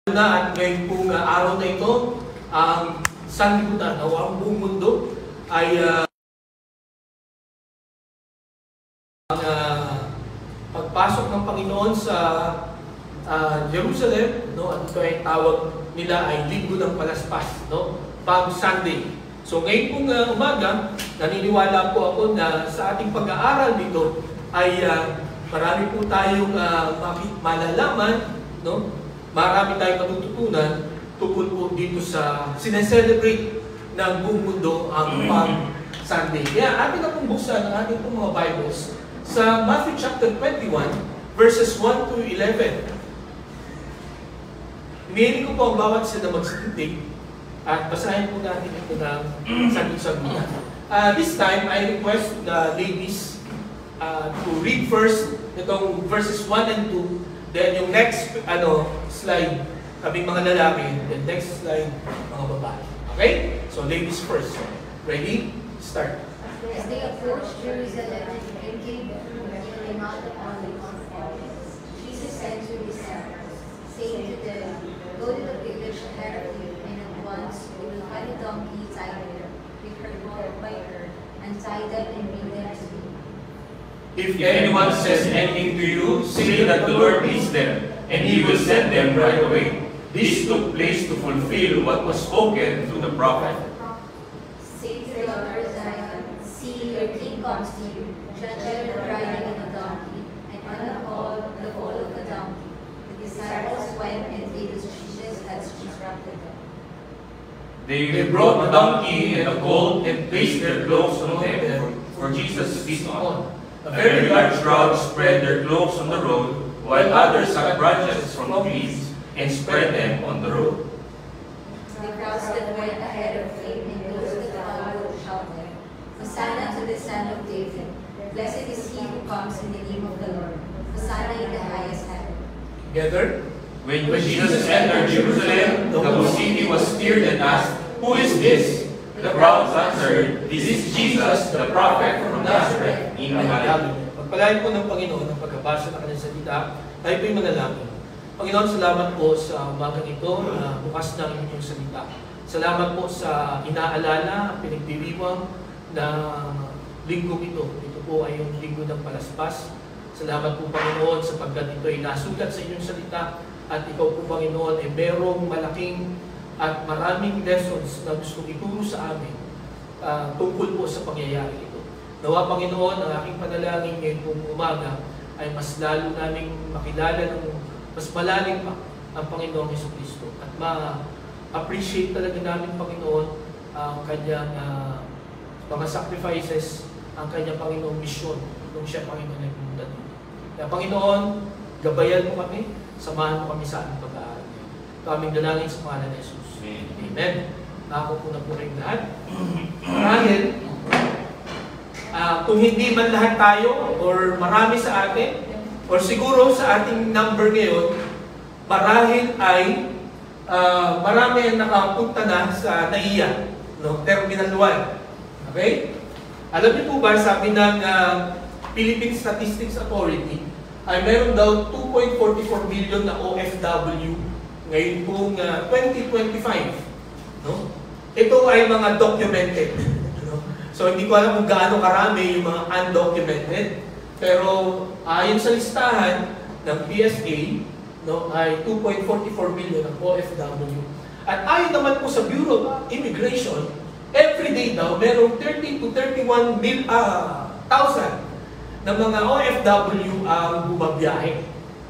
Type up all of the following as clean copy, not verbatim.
At ngayon pong araw na ito, ang sanlibutan o ang buong mundo ay pagpasok ng Panginoon sa Jerusalem, no? At ito ay tawag nila ay Linggo ng Palaspas, no? Palm Sunday. So ngayon pong umaga, naniniwala po ako na sa ating pag-aaral dito ay marami po tayong malalaman, no? Marami tayong matututunan tungkol po dito sa sineselebrate ng buong mundo ang Palm Sunday. Kaya atin na pong buksan ang ating pong mga Bibles sa Matthew chapter 21, verses 1 to 11. Hinihiling ko po ang bawat isa na magsitindig at basahin po natin ito ng sagot-sagutan. This time, I request the ladies to read first itong verses 1 and 2. Then yung next slide, kaming mga lalaki. Then next slide, mga babae. Okay? So ladies first. Ready? Start. As they approached Jerusalem and came to the Mount of Olives, Jesus said to his disciples, saying to them, "Go to the village ahead of you, and at once you will find a donkey tied there, with her colt by her, and tie them and bring them to me. If anyone says anything to you, say that the Lord is there, and He will send them right away." This took place to fulfill what was spoken through the prophet. Say to the daughter Zion, "See, your king comes to you, gentle, riding on a donkey, and on the foal of a donkey." The disciples went and did as Jesus had instructed them. They brought the donkey and the colt and placed their cloaks on them for Jesus to sit on. A very large crowd spread their cloaks on the road, while others cut branches from trees and spread them on the road. The crowds that went ahead of him and those that followed shouted, "Hosanna to the Son of David! Blessed is he who comes in the name of the Lord! Hosanna in the highest heaven!" Together. When Jesus entered Jerusalem, the whole city was stirred and asked, "Who is this?" The crowds answered, "This is Jesus, the prophet from Nazareth in Galilee." Pagpalain po ng Panginoon ang pagkabasa ng kanyang salita, tayo po'y manalangin. Panginoon, salamat po sa umagang ito na bukas ng inyong salita. Salamat po sa inaalala, pinagdiriwang na linggo ito. Ito po ay yung linggo ng Palaspas. Salamat po, Panginoon, sapagkat ito ay nasulat sa inyong salita at ikaw po, Panginoon, ay merong malaking at maraming lessons na gusto ituro sa amin tungkol po sa pangyayari ito. Nawa, Panginoon, ang aking panalangin ngayon pong umaga ay mas lalo naming makilala ng mas malalim pa ang Panginoong Jesucristo at ma-appreciate talaga namin, Panginoon, ang kanyang mga sacrifices, ang kanyang Panginoong mission nung siya, Panginoon, ay pumunta dito. Kaya, Panginoon, gabayan mo kami, samahan mo kami sa aming pag-aaral. Ito aming dalangin sa pangalan ni Jesus. Amen. Ako po na po rin lahat. Marahil, kung hindi man lahat tayo or marami sa atin, or siguro sa ating number ngayon, marahil ay marami ang nakapunta na sa NAIA, no? Terminal 1. Okay? Alam niyo po ba, sabi ng Philippine Statistics Authority, ay meron daw 2.44 million na OFW ngayon pong 2025. No? Ito ay mga documented. No? So hindi ko alam kung gaano karami yung mga undocumented. Pero ayon sa listahan ng PSA, no, ay 2.44 million ang OFW. At ayon naman po sa Bureau of Immigration, every day daw merong 30 to 31,000 na mga OFW ang bumabiyahe.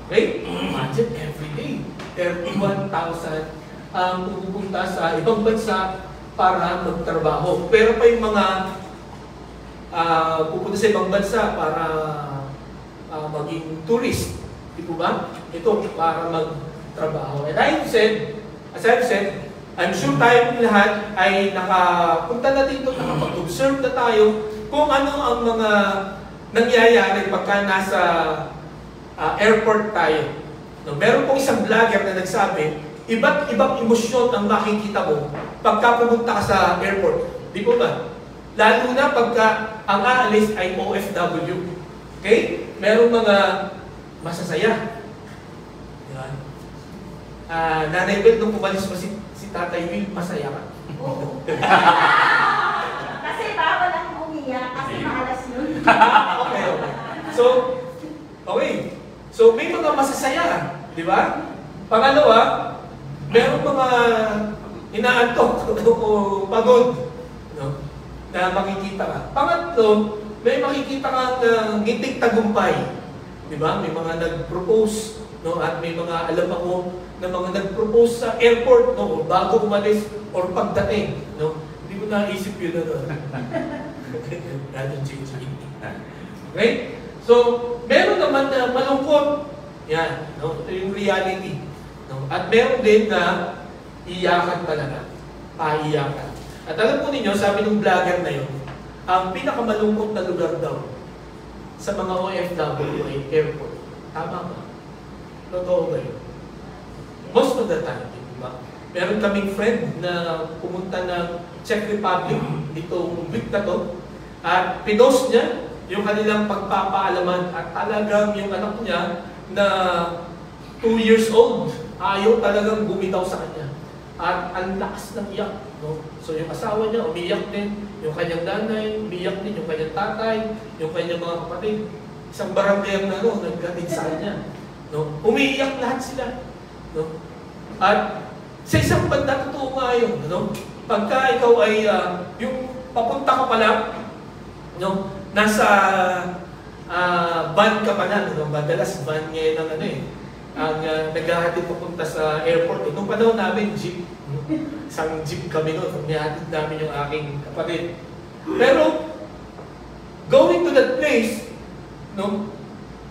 Okay? Imagine every day, 31,000 ang pupunta sa ibang bansa para magtrabaho. Pero pa yung mga pupunta sa ibang bansa para maging tourist. Di po ba? Ito para magtrabaho. And as I've said, I'm sure tayo lahat ay nakapunta na dito, nakapag-observe na tayo kung ano ang mga nangyayari pagka nasa airport tayo. No, meron pong isang vlogger na nagsabi, iba't ibang emosyon ang makikita mo pagka pumunta ka sa airport. Di po ba? Lalo na pagka ang aalis ay OFW. Okay? Merong mga masasaya. Diba? Nanay Bel, nung umalis mo si Tatay Will, masaya ka. Oo. Kasi bawal akong umiyak kasi maalas yun. Okay. So, may mga masasaya, di ba? Pangalawa, merong mga inaantok o pagod, no? Na makikita ka. Pangatlo, may makikita kang ngiting tagumpay. Di ba? May mga nag-propose, no? At may mga, alam ako, na mga nag-propose sa airport, no? Bago umalis or pagdating, no? Hindi ko naisip yun, ano? Okay? So, meron naman na malungkot. Yan, no? Ito yung reality. No? At meron din na iyakan talaga. Paiyakan. At alam po ninyo, sabi ng vlogger na yun, ang pinakamalungkot na lugar daw sa mga OFW ay airport. Tama ba? Totoo ba yun? Most of the time, di ba? Meron kaming friend na pumunta ng Czech Republic itong week na to at pinost niya yung kanilang pagpapaalaman at talagang yung anak niya na 2 years old, ayaw talagang bumitaw sa kanya. At ang lakas ng iyak. No? So yung asawa niya, umiyak din. Yung kanyang nanay, umiyak din. Yung kanyang tatay, yung kanyang mga kapatid. Isang barangay na nagkatid sa kanya. No? Umiiyak lahat sila. No? At sa isang banda, totoo nga yun. No? Pagka ikaw ay, yung papunta ka pala, no? Nasa van ka pa na. No? Madalas van ngayon ang ang naghahatid papunta sa airport. Nung panahon namin, jeep. Isang jeep kami noon. Nihatid namin yung aking kapatid. Pero, going to that place, no,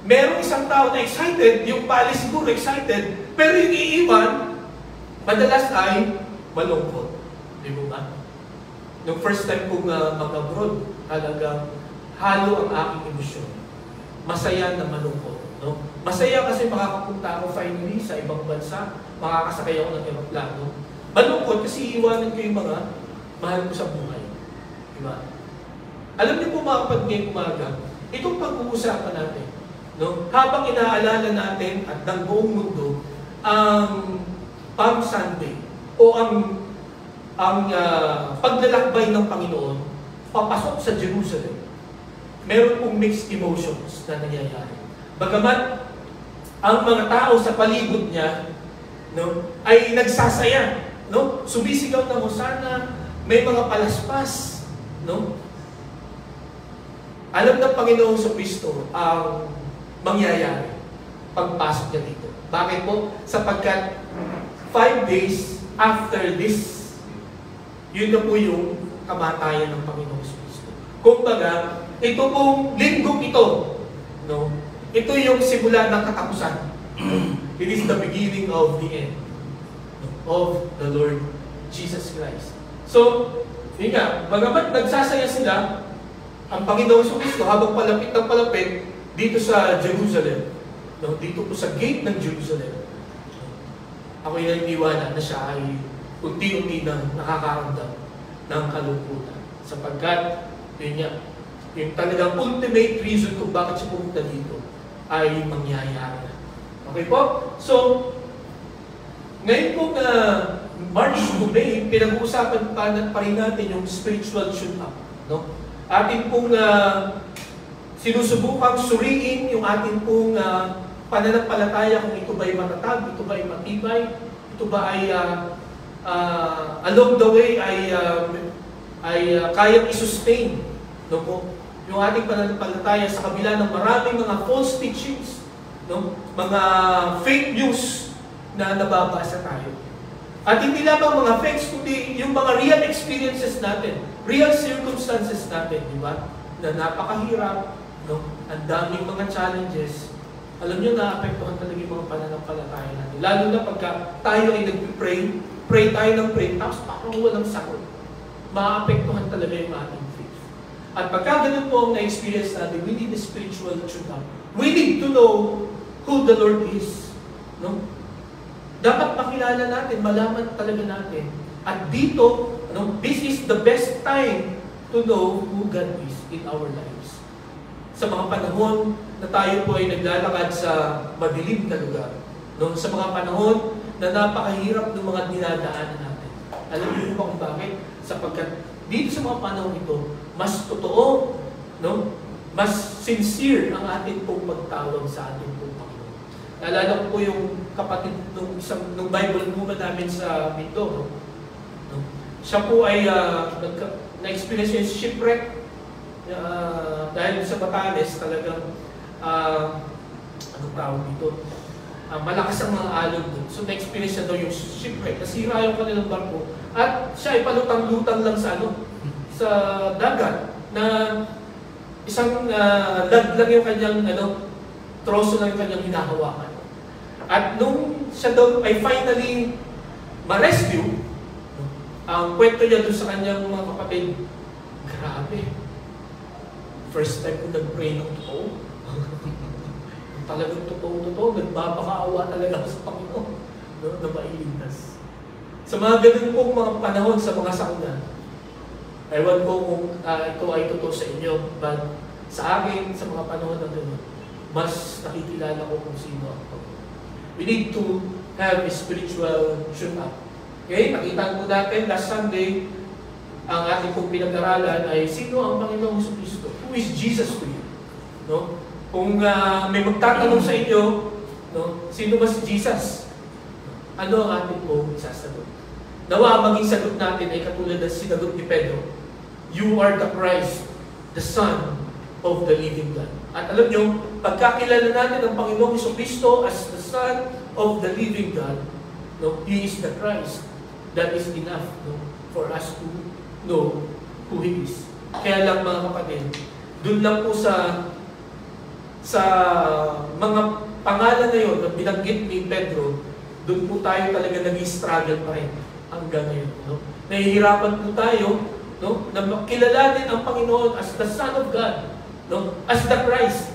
merong isang tao na excited, yung pali siguro excited, pero yung iiwan, madalas ay malungkot. Di mo ba? Nung first time kong mag-abroad, talagang halo ang aking emosyon. Masaya na malungkot. No? Masaya kasi makakapunta ako finally sa ibang bansa, makakasakay ako ng aeroplano. Malungkot kasi iiwanan ko yung mga mahal ko sa buhay. Diba? Alam niyo po mga kapag ngayong umaga, itong pag-uusapan natin, no? Habang inaalala natin at ng buong mundo ang Palm Sunday o ang paglalakbay ng Panginoon papasok sa Jerusalem, meron pong mixed emotions na nangyayari. Bagamat ang mga tao sa palibot niya, no, ay nagsasaya, no? Sumisigaw ng hosana, may mga palaspas, no? Alam ng Panginoon sa Kristo ang mangyayari pagpasok niya dito. Bakit po? Sapagkat 5 days after this, yun na po yung kamatayan ng Panginoon sa Kristo. Kumbaga, ito pong linggong ito, no? Ito yung simula ng katapusan. It is the beginning of the end of the Lord Jesus Christ. So, yun nga, bagamat nagsasaya sila, ang Panginoon sa Kristo habang palapit ng palapit dito sa Jerusalem, no, dito po sa gate ng Jerusalem, ako'y naniniwala na siya ay unti-unti na nakakaramdam ng kalungkutan. Sapagkat, yun nga, yung talagang ultimate reason kung bakit siya pumunta dito ay mangyayari na. Okay po? So, ngayon po na March to May, pinag-uusapan pa rin natin yung spiritual tune-up. No? Atin pong sinusubukang suriin yung atin pong pananampalataya kung ito ba'y matatag, ito ba'y matibay, ito ba ay along the way ay kayang i-sustain. No po? Yung ating pananampalataya sa kabila ng maraming mga false teachings, no? Mga fake news na nababasa tayo. At hindi lamang mga fakes, kundi yung mga real experiences natin, real circumstances natin, di ba? Na napakahirap, no? Ang daming mga challenges. Alam nyo, naapektuhan talaga yung mga pananampalataya natin. Lalo na pagka tayo ay nag-pray, pray tayo ng pray, tapos parang walang sagot. Maapektuhan talaga yung ating faith. At pagka ganun po ang na-experience natin, we need a spiritual tune-up. We need to know who the Lord is. No? Dapat makilala natin, malaman talaga natin. At dito, no, this is the best time to know who God is in our lives. Sa mga panahon na tayo po ay naglalakad sa madilim na lugar. No? Sa mga panahon na napakahirap ng mga dinadaanan natin. Alam niyo ba kung bakit? Sapagkat dito sa mga panahon ito, mas totoo, no? Mas sincere ang ating pong pagtawag sa ating pong Panginoon. Naalala ko po yung kapatid nung Bible movement namin sa Mindoro. No? Siya po ay na-experience yung shipwreck dahil sa Batanes, talagang anong tawag dito? Malakas ang mga alon doon. So na-experience niya daw yung shipwreck. Nasira yung kanilang barko. At siya ay palutang-lutang lang sa dagat na isang lad lang yung kanyang troso lang yung kanyang hinahawakan. At nung siya daw ay finally ma-rescue, ang kwento niya doon sa kanyang mga kapatid, grabe. First time ko nag-pray ng totoo. Talagang totoo, nagbabakaawa talaga sa Panginoon, no, na mailigtas. Sa mga ganun pong mga panahon sa mga sakuna, ewan ko kung ito ay totoo sa inyo, but sa akin, sa mga panahon na gano'n, mas nakikilala ko kung sino ang Panginoon. We need to have a spiritual tune-up. Okay, nakita po natin last Sunday, ang ating pong pinag-aralan ay sino ang Panginoong Jesucristo? Who is Jesus to you? No? Kung may magtatanong sa inyo, no, sino ba si Jesus? Ano ang ating pong isasagot? Nawa maging sagot natin ay katulad ng sinagot ni Pedro. You are the Christ, the Son of the living God. At alam nyo, pagkakilala natin ang Panginoong Jesucristo as the Son of the living God, no, He is the Christ. That is enough, no, for us to know who He is. Kaya lang mga kapatid, dun lang po sa mga pangalan na yun na binanggit ni Pedro, dun po tayo talaga nag-struggle pa rin hanggang ngayon. No? Nahihirapan po tayo, no, na makilalanin ang Panginoon as the Son of God, no, as the Christ.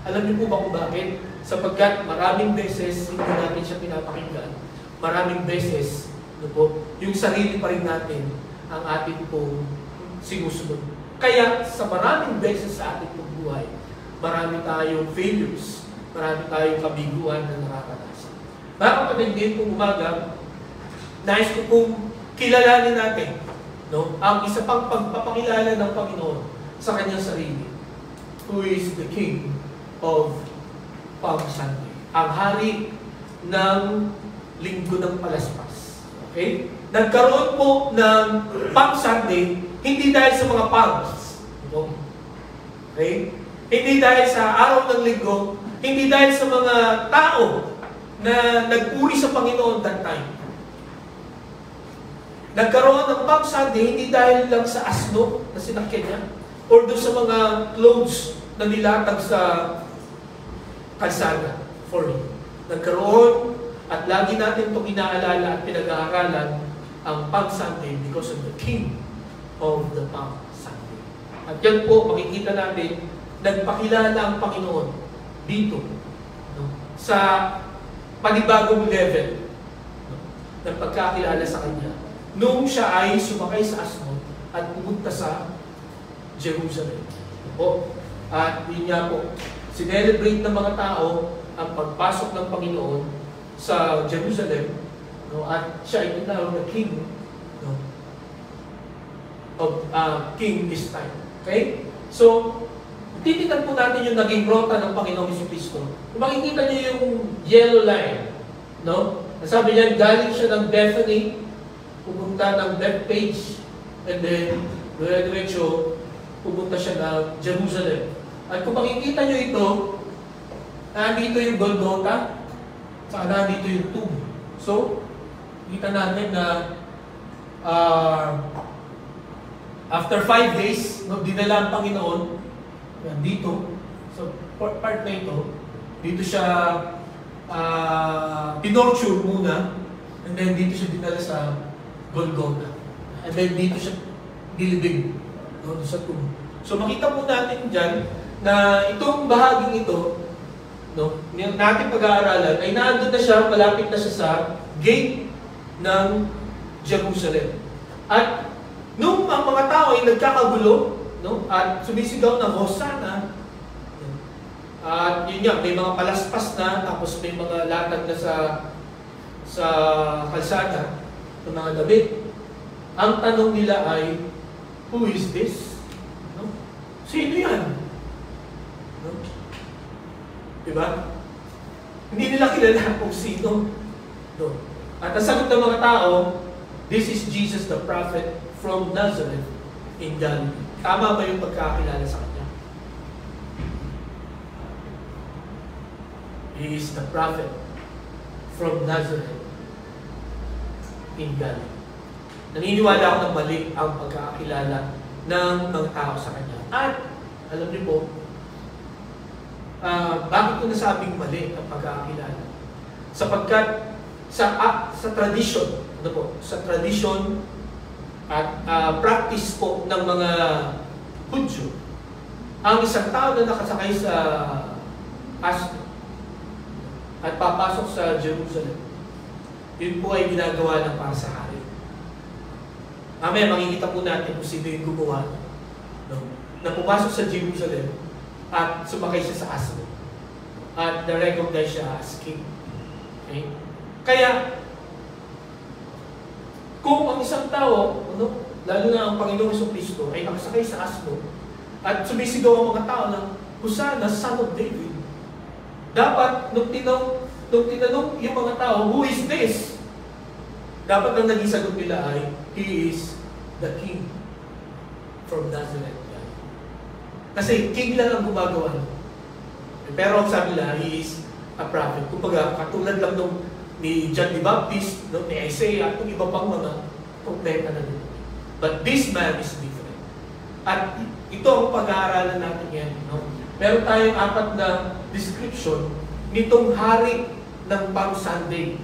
Alam niyo po ba kung bakit? Sapagkat maraming beses hindi natin siya pinapakinggan. Maraming beses, no po, yung sarili pa rin natin ang ating pong sinusunod. Kaya sa maraming beses sa ating pong buhay, marami tayong failures, marami tayong kabiguan na nakakarasan. Mga kapatid, din pong umaga, nais ko pong kilalanin natin, no, ang isa pang pagpapakilala ng Panginoon sa kanyang sarili, who is the King of Palm Sunday, ang hari ng Linggo ng Palaspas. Okay? Nagkaroon po ng Palm Sunday, hindi dahil sa mga palms. Okay? Hindi dahil sa araw ng linggo, hindi dahil sa mga tao na nagpuri sa Panginoon that time. Nagkaroon ng Palm Sunday, hindi dahil lang sa asno na sinakyan niya, or doon sa mga clothes na nilatag sa kalsada for him. Nagkaroon, at lagi natin itong inaalala at pinag-aaralan, ang Palm Sunday because of the King of the Palm Sunday. At yan po, makikita natin, nagpakilala ang Panginoon dito, no, sa panibagong level, no, ng pagkakilala sa Kanya. Noong siya ay sumakay sa asno at pumunta sa Jerusalem. Po. At yun nga po, sinelebrate ng mga tao ang pagpasok ng Panginoon sa Jerusalem, no, at siya ay tinawag na King, no, of King this time. Okay? So, titignan po natin yung naging rota ng Panginoong Jesucristo. Kung makikita niyo yung yellow line, no? Sabi niya, galing siya ng Bethany, pupunta ng Bethpage, and then, diretso, pupunta siya ng Jerusalem. At kung makikita niyo ito, nandito yung Golgotha, saka nandito yung tomb. So, kita natin na after 5 days, no, dinala ang Panginoon dito, so part na ito, dito siya pinorture muna, and then dito siya dinala sa Golgotha. And then dito siya dilibing, no, sa tomb. So makita po natin dyan na itong bahaging ito, no, natin pag-aaralan, ay naandun na siya, malapit na siya sa gate ng Jerusalem. At nung ang mga tao ay nagkakagulo, no, at sumisigaw ng Hosanna, at yun nga, may mga palaspas na, tapos may mga latag na sa kalsada ng mga damit. Ang tanong nila ay, who is this? No? Sino yan? No? Diba? Hindi nila kilala kung sino. No. At ang sagot ng mga tao, this is Jesus the prophet from Nazareth in Galilee. Tama ba yung pagkakilala sa kanya? He is the prophet from Nazareth in Galilee. Naniniwala ako ng mali ang pagkakilala ng mga tao sa kanya. At, alam niyo po, bakit ko nasabing mali ang pagkakilala? Sapagkat sa tradition, ano po, sa tradition at practice po ng mga Hudyo, ang isang tao na nakasakay sa asno at papasok sa Jerusalem, yun po ay ginagawa ng para sa hari. Mamaya makikita po natin kung sino yung gumawa, no? Na pumasok sa Jerusalem at sumakay siya sa asno at na-recognize siya as king. Okay? Kaya, kung ang isang tao, ano, lalo na ang Panginoong Jesucristo ay nakasakay sa asno at sumisigaw ang mga tao ng Hosanna, Son of David, dapat nung tinanong yung mga tao, who is this? Dapat ang naging sagot nila ay, He is the King from Nazareth. Kasi king lang ang gumagawa. Pero ang sabi nila, He is a prophet. Kumbaga, katulad lang nung ni John the Baptist, no, ni Isaiah, at yung iba pang mga propeta na dito. But this man is different. At ito ang pag-aaralan natin yan. No? Meron tayong 4 na description nitong hari ng Palm Sunday.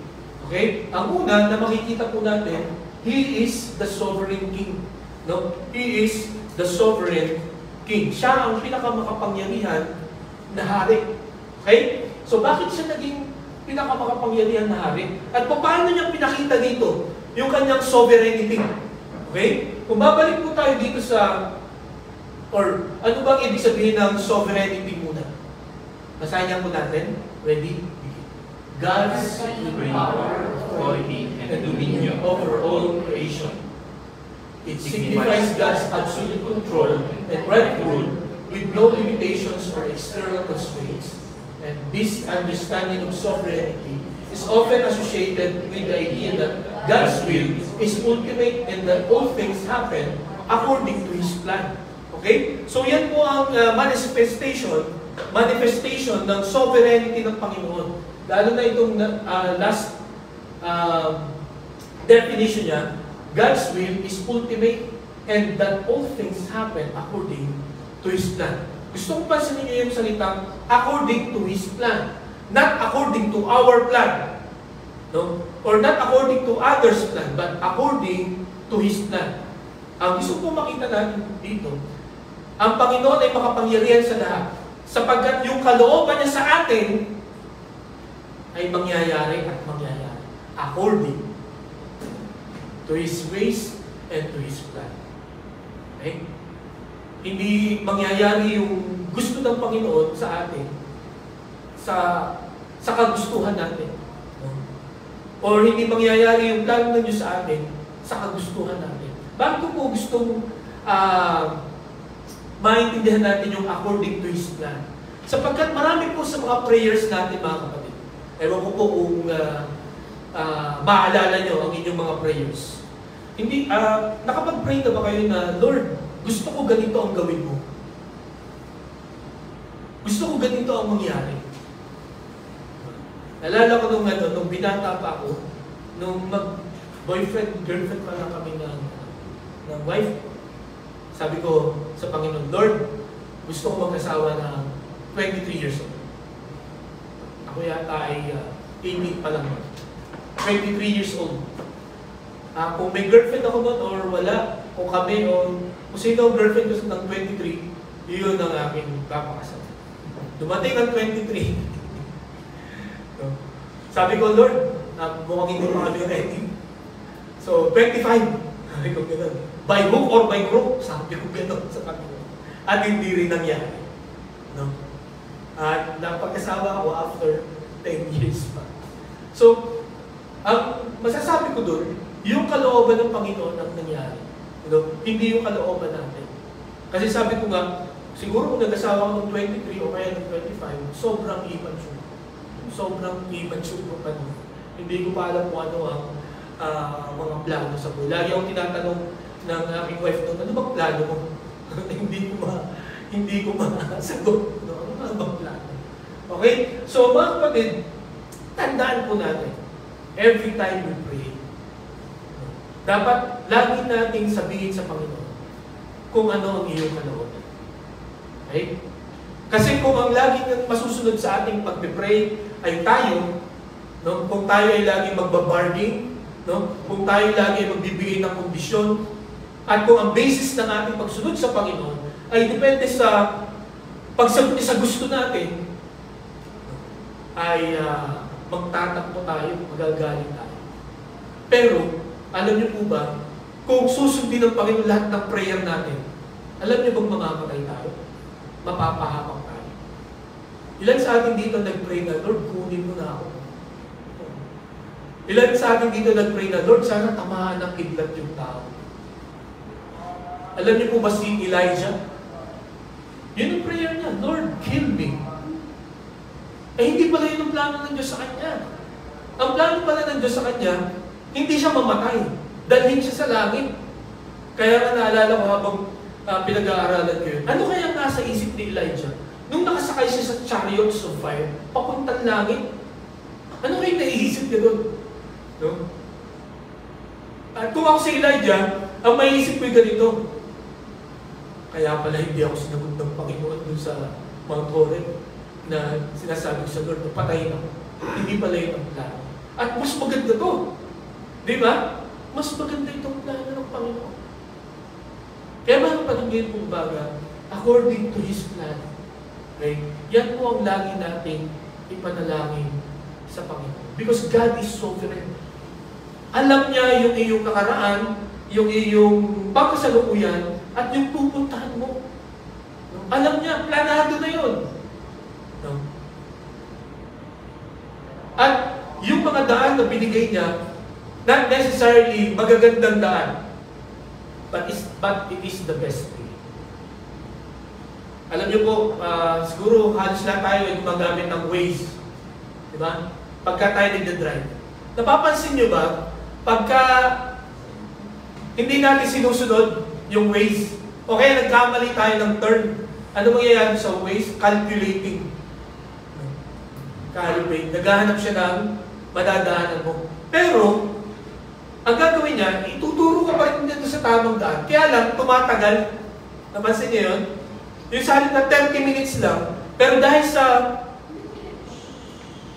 Okay? Ang una na makikita po natin, He is the sovereign king. No? He is the sovereign king. Siya ang pinakamakapangyarihan na hari. Okay? So bakit siya naging pinakamakapangyarihan na hari? At paano niya pinakita dito yung kanyang sovereignty? Okay? Kung babalik po tayo dito sa, or ano bang ibig sabihin ng sovereignty muna? Basahin po natin. Ready? God's supreme power, authority, and dominion over all creation. It signifies God's absolute control and right rule with no limitations or external constraints. And this understanding of sovereignty is often associated with the idea that God's will is ultimate and that all things happen according to His plan. Okay? So yan po ang manifestation ng sovereignty ng Panginoon. Lalo na itong last definition niya, God's will is ultimate and that all things happen according to His plan. Gusto kong pansinin niyo yung salitang according to His plan. Not according to our plan. No? Or not according to others' plan, but according to His plan. Ang gusto kong makita natin dito, ang Panginoon ay makapangyarihan sa lahat. Sapagkat yung kalooban niya sa atin ay mangyayari at mangyayari according to His ways and to His plan. Okay? Hindi mangyayari yung gusto ng Panginoon sa atin sa kagustuhan natin. No? Or hindi mangyayari yung plano ng Diyos sa atin sa kagustuhan natin. Bakit ko po gustong maintindihan natin yung according to His plan? Sapagkat marami po sa mga prayers natin, mga kapatid. Ewan ko po kung maalala nyo ang inyong mga prayers. Hindi, nakapag-pray na ba kayo na, Lord, gusto ko ganito ang gawin mo. Gusto ko ganito ang mangyari. Nalala ko nung binata pa ako, nung mag-boyfriend, girlfriend pa lang kami ng wife, sabi ko sa Panginoon, Lord, gusto ko mag-asawa ng 23 years old. Ako yata ay 18 pa lang. 23 years old. Kung may girlfriend ako noon or wala, kung kami o kung sino ang girlfriend ko ng 23, yun ang aking papakasal. Dumating ang 23. So, sabi ko, Lord, mukhang hindi pa kami ready. So, 25. Sabi ko gano'n. By hook or by crook, sabi ko gano'n sa Panginoon. At hindi rin nangyari. No? At napag-asawa ako after 10 years pa. So, Ang masasabi ko doon, yung kalooban ng Panginoon ang nangyari. Hindi yung kalooban natin. Kasi sabi ko nga, siguro kung nag-asawa ko ng 23 o kaya ng 25, sobrang immature. Sobrang immature ko pa nun. Hindi ko pa alam kung ano ang mga plano sa buhay. Lagi akong tinatanong ng aking wife doon, ano bang plano mo? hindi ko masagot. Ano bang plano? Okay? So mga kapatid, tandaan po natin, every time we pray, dapat lagi nating sabihin sa Panginoon kung ano ang iyong kalooban. Okay? Kasi kung ang lagi masusunod sa ating pagpipray ay tayo, no? Kung tayo ay lagi magbabarging, no? Kung tayo lagi ay magbibigay ng kondisyon, at kung ang basis ng ating pagsunod sa Panginoon ay depende sa pagsagot niya sa gusto natin, ay magtatakbo tayo, magagaling tayo. Pero, alam niyo po ba, kung susundin ng Panginoon lahat ng prayer natin, alam niyo bang mamamatay tayo? Mapapahamak tayo. Ilan sa atin dito nag-pray na, Lord, kunin mo na ako. Ilan sa atin dito nag-pray na, Lord, sana tamahan ng kidlat yung tao. Alam niyo po ba si Elijah? Yun ang prayer niya, Lord, kill me. Hindi pala yun ang plano ng Diyos sa kanya. Ang plano pala ng Diyos sa kanya, hindi siya mamatay. Dalhin siya sa langit. Kaya nga naalala ko habang pinag-aaralan ko yun. Ano kaya nasa isip ni Elijah? Nung nakasakay siya sa chariots of fire, papuntang langit, ano kaya naiisip niya doon? No? At kung ako si Elijah, ang maiisip ko yung ganito. Kaya pala hindi ako sinagot ng Panginoon doon sa Mount Horeb na sinasabi ko sa Lord, patayin ako. Hindi pala yun ang plano. At mas maganda to. Di ba? Mas maganda itong plano ng Panginoon. Kaya mga kapatid pong baga, according to His plan, okay? Yan po ang lagi nating ipanalangin sa Panginoon. Because God is sovereign. Alam niya yung iyong nakaraan, yung iyong pagkasalukuyan, at yung pupuntahan mo. Alam niya, planado na yun. No? At yung mga daan na binigay niya, not necessarily magagandang daan, but it is the best way. Alam niyo po, siguro halos lahat tayo ay gumagamit ng Waze. Diba? Pagka tayo nagda-drive. Napapansin niyo ba, pagka hindi natin sinusunod yung Waze, o kaya nagkamali tayo ng turn, ano mangyayari sa Waze? Calculating. Calculate. Naghahanap siya ng madadaanan mo. Pero, ang gagawin niya, ituturo ka pa rin dito sa tamang daan. Kaya lang, tumatagal. Napansin niyo yun? Yung sa halip na 30 minutes lang, pero dahil sa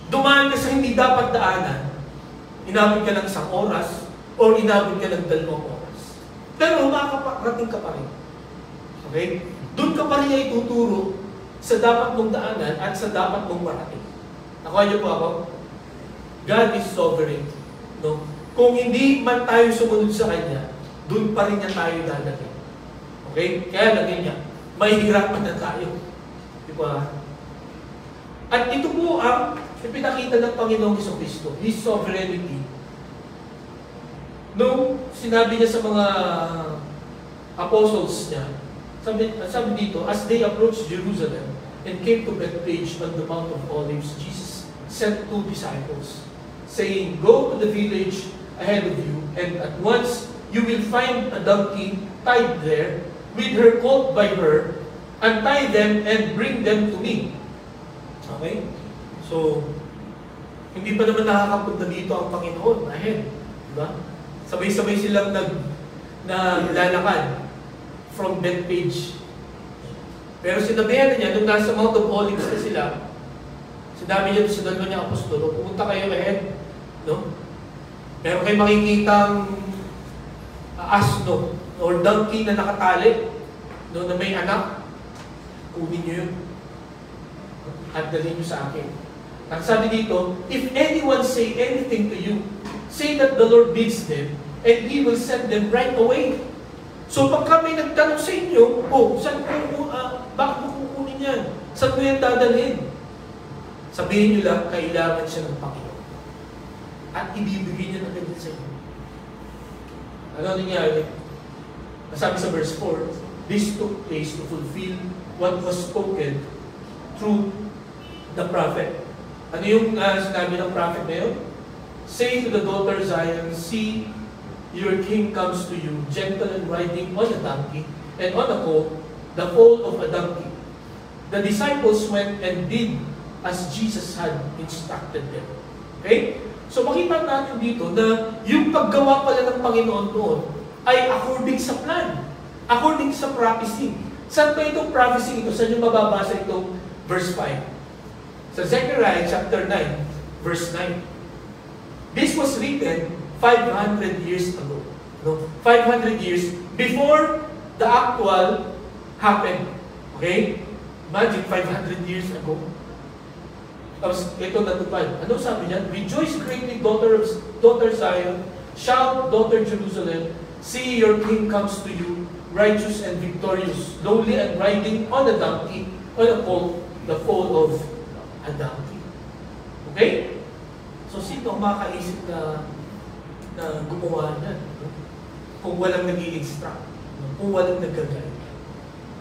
dumaan ka sa hindi dapat daanan, inabot ka ng 1 oras, o inabot ka ng 2 oras. Pero makakarating ka pa rin. Okay? Doon ka pa rin niya ituturo sa dapat mong daanan at sa dapat mong marating. Nakuha niyo po ako? God is sovereign. No? Kung hindi man tayo sumunod sa Kanya, doon pa rin niya tayo dadating. Okay? Kaya lagyan niya, mahihirapan na tayo. Di ba? At ito po ang ipinakita ng Panginoong Jesucristo, His sovereignty. Nung sinabi niya sa mga apostles niya, sabi dito, as they approached Jerusalem and came to Bethphage on the Mount of Olives, Jesus sent 2 disciples, saying, go to the village ahead of you, and at once you will find a donkey tied there, with her colt by her, untie them and bring them to me. Okay? So, hindi pa naman nakakapunta dito ang Panginoon ahead. Diba? Sabay-sabay silang naglalakad from Bethphage. Pero sinabihan na niya, nung nasa Mount of Olives na sila, sinabi niya sa dalawa niyang apostolo, pumunta kayo ahead. No? Meron kayo makikitang asno or donkey na nakatali, no, na may anak, kunin niyo yun. At dalhin niyo sa akin. At sabi dito, if anyone say anything to you, say that the Lord bids them, and He will send them right away. So pag kami nagtanong sa inyo, bakit mo kukunin yan? Saan mo yan dadalhin? Sabihin niyo lang, kailangan siya ng Panginoon. at ibibigay niya na agad sa iyo. Ano nangyari? Nasabi sa verse 4, this took place to fulfill what was spoken through the prophet. Ano yung sinabi ng prophet na yun? Say to the daughter Zion, see, your king comes to you, gentle and riding on a donkey, and on a colt, the foal of a donkey. The disciples went and did as Jesus had instructed them. Okay? So makita natin dito na yung paggawa pala ng Panginoon noon ay according sa plan, according sa prophecy. Saan ba itong prophecy ito? Saan yung mababasa itong verse 5? Sa Zechariah chapter 9, verse 9. This was written 500 years ago. No? 500 years before the actual happened. Okay? Imagine, 500 years ago. Tapos, ito natupad. Ano sabi niya? Rejoice greatly, daughter Zion. Shout, daughter Jerusalem. See, your king comes to you, righteous and victorious, lowly and riding on a donkey, on a colt, the foal of a donkey. Okay? So, sino ang makaisip na gumawa niyan? Kung walang nag-i-instruct, kung walang nag-guide.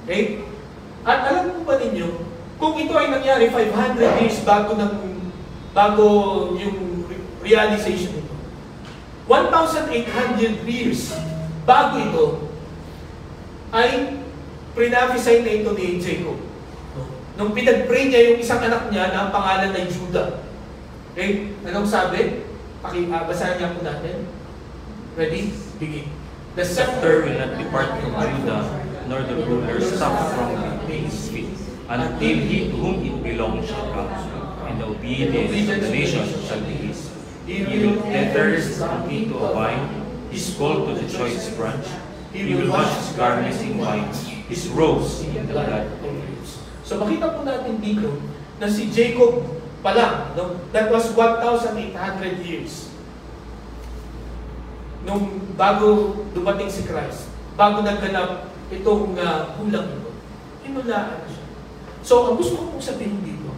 Okay? At alam mo ba ninyo, kung ito ay nangyari 500 years bago yung realization nito, 1,800 years bago ito, ay pre-prophesy na ito ni Jacob. Nung pinag-pray niya yung isang anak niya na ang pangalan ay Judah. Okay? Anong sabi? Basahin niya po natin. Ready? Begin. The scepter will not depart from Judah, nor the ruler stop from his feet, until he to whom it belongs shall come, and the obedience of the nation shall be his. He will tether his donkey to a vine, his colt to the choice branch. He will wash his garments in wine, his robes in the blood of grapes. So makita po natin dito na si Jacob pa lang, no? That was 1,800 years. Nung bago dumating si Christ, bago nagganap itong hulang ito, hinulaan siya. So, ang gusto ko pong sabihin dito,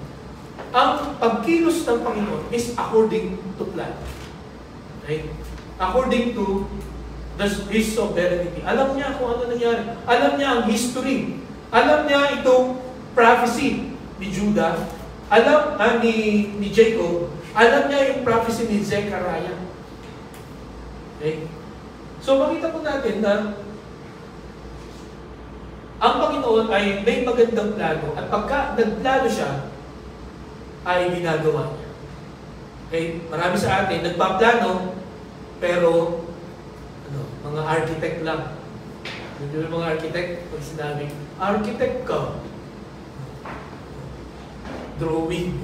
ang pagkilos ng Panginoon is according to plan. Okay? According to His sovereignty. Alam niya kung ano nangyari. Alam niya ang history. Alam niya itong prophecy ni Judah. Alam ni Jacob. Alam niya yung prophecy ni Zechariah. Okay? So, makita po natin na ang Panginoon ay may magandang plano at pagka nagplano siya, ay ginagawa niya. Okay? Marami sa atin, nagpaplano, pero mga architect lang. Yung mga architect, pag sinabi, architect ka, drawing,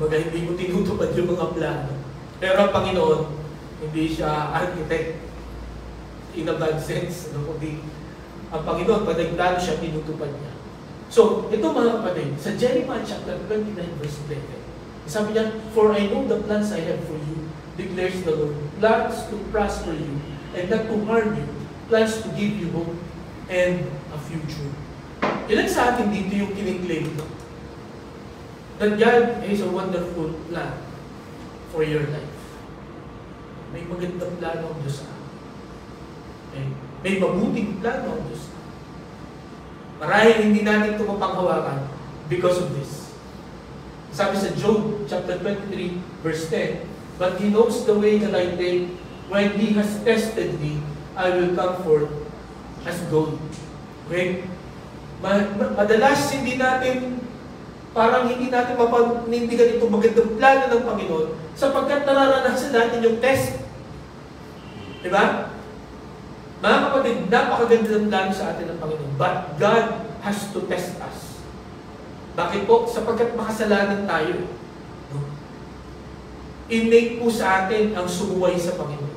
baga hindi mo tinutupad yung mga plano. Pero ang Panginoon, hindi siya architect in a bad sense, kundi ang Panginoon, pag nagplano siya, tinutupad niya. So, ito mga kapatid, sa Jeremiah chapter 29 verse 11, sabi niya, for I know the plans I have for you, declares the Lord, plans to prosper you, and not to harm you, plans to give you hope and a future. Ilan sa atin dito yung kiniklaim that God has a wonderful plan for your life. May magandang plano ang Diyos sa atin. Okay? May mabuting plano ang Diyos. Marahil hindi natin ito mapanghawakan because of this. Sabi sa Job chapter 23 verse 10, but He knows the way that I take. When He has tested me, I will come forth as gold. Okay? Madalas parang hindi natin mapanindigan itong magandang plano ng Panginoon sapagkat nararanasan natin yung test. Diba? Mga kapatid, napakaganda ng plano sa atin ng Panginoon. But God has to test us. Bakit po? Sapagkat makasalanan tayo. Innate po sa atin ang sumuway sa Panginoon.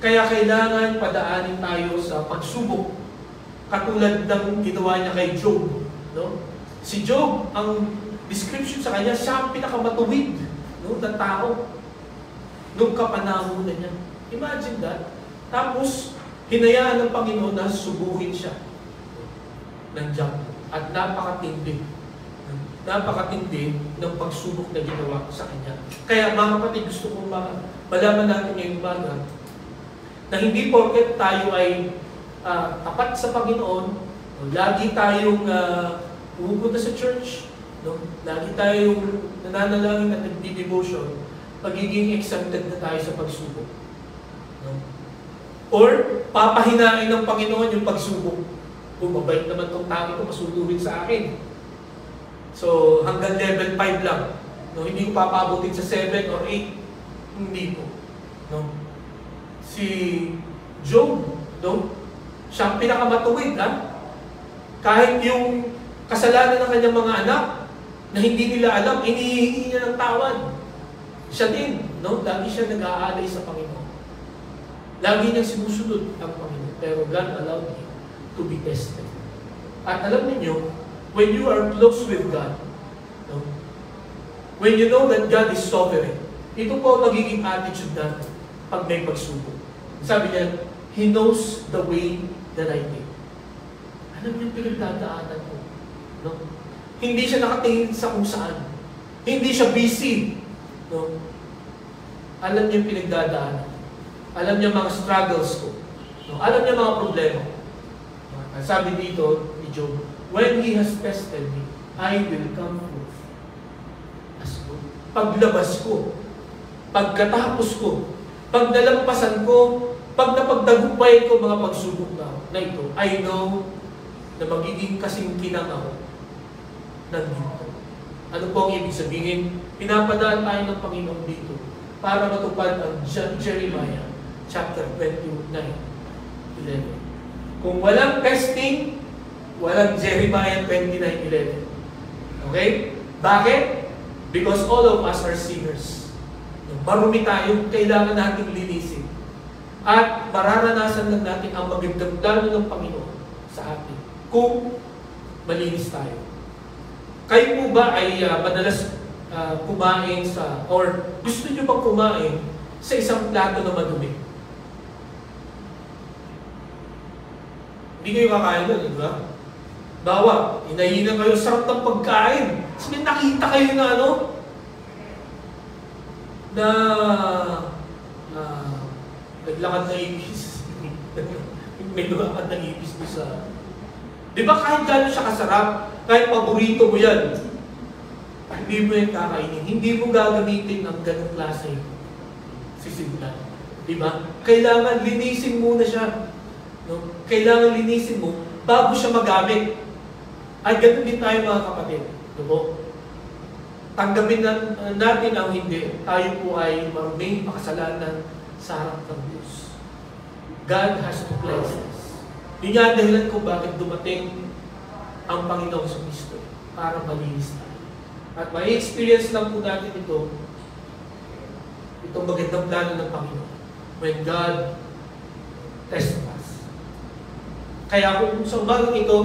Kaya kailangan padaanin tayo sa pagsubok. Katulad ng ginawa niya kay Job. No? Si Job, ang description sa kanya, siya ang pinakamatuwid na tao. Nung kapanahonan niya. Imagine that. Tapos, hinayaan ng Panginoon na subuhin siya ng Job. At napakatindi. Napakatindi ng pagsubok na ginawa sa kanya. Kaya mga kapatid, gusto kong malaman natin ngayong umaga na hindi porket tayo ay tapat sa Panginoon, lagi tayong pupunta sa church, no? Lagi tayong nananalangin at nagdi-devotion, pagiging exempted na tayo sa pagsubok. No? Or papahinain ng Panginoon yung pagsubok. Kung mabait naman itong tao ito, masuluhin sa akin. So, hanggang level 5 lang. No, hindi ko papabutin sa 7 or 8. Hindi po. No? Si Job, no? Siya ang pinakamatuwid, ha? Kahit yung kasalanan ng kanyang mga anak na hindi nila alam, inihingi niya ng tawad. Siya din, no? Lagi siya nag-aalay sa Panginoon. Lagi niyang sinusunod ang Panginoon. Pero God allowed him to be tested. At alam niyo, when you are close with God, no? When you know that God is sovereign, ito po ang magiging attitude natin pag may pagsubok. Sabi niya, He knows the way that I take. Alam niyo pinagdadaanan ko. No? Hindi siya nakatingin sa kung saan. Hindi siya busy. No? Alam niyo pinagdadaanan. Alam niya mga struggles ko. No? Alam niya mga problema. Sabi dito ni Job, when He has tested me, I will come forth as good. Paglabas ko, pagkatapos ko, pag nalampasan ko, pag napagtagumpay ko mga pagsubok na ito, I know na magiging kasing kinang ako ng dito. Ano po ang ibig sabihin? Pinapadaan tayo ng Panginoon dito para matupad ang Jeremiah chapter 29:11. Kung walang testing, walang Jeremiah 29:11. Okay? Bakit? Because all of us are sinners. Marumi tayo, kailangan nating linisin. At mararanasan lang natin ang magandang plano ng Panginoon sa atin kung malinis tayo. Kayo po ba ay madalas kumain sa, or gusto nyo bang kumain sa isang plato na madumi? Hindi kayo kakain doon, di ba? Bawa, inahinan kayo, sarap ng pagkain. Tapos may nakita kayo na ano? Na naglakad na ipis. May lumakad na ipis mo sa... Di ba kahit gano'n siya kasarap, kahit paborito mo yan, hindi mo yung kakainin. Hindi mo gagamitin ang gano'ng klase sisiglan. Di ba? Kailangan linisin muna siya. No? Kailangan linisin mo bago siya magamit. Ay, ganun din tayo mga kapatid. Diba? Tanggapin natin ang hindi. Tayo po ay maruming makasalanan sa harap ng Diyos. God has to cleanse us. Yun nga dahilan kung bakit dumating ang Panginoon sa Kristo para malinis tayo. At may experience lang po natin ito, itong magandang plano ng Panginoon. When God tests us. Kaya kung sa umagang ito,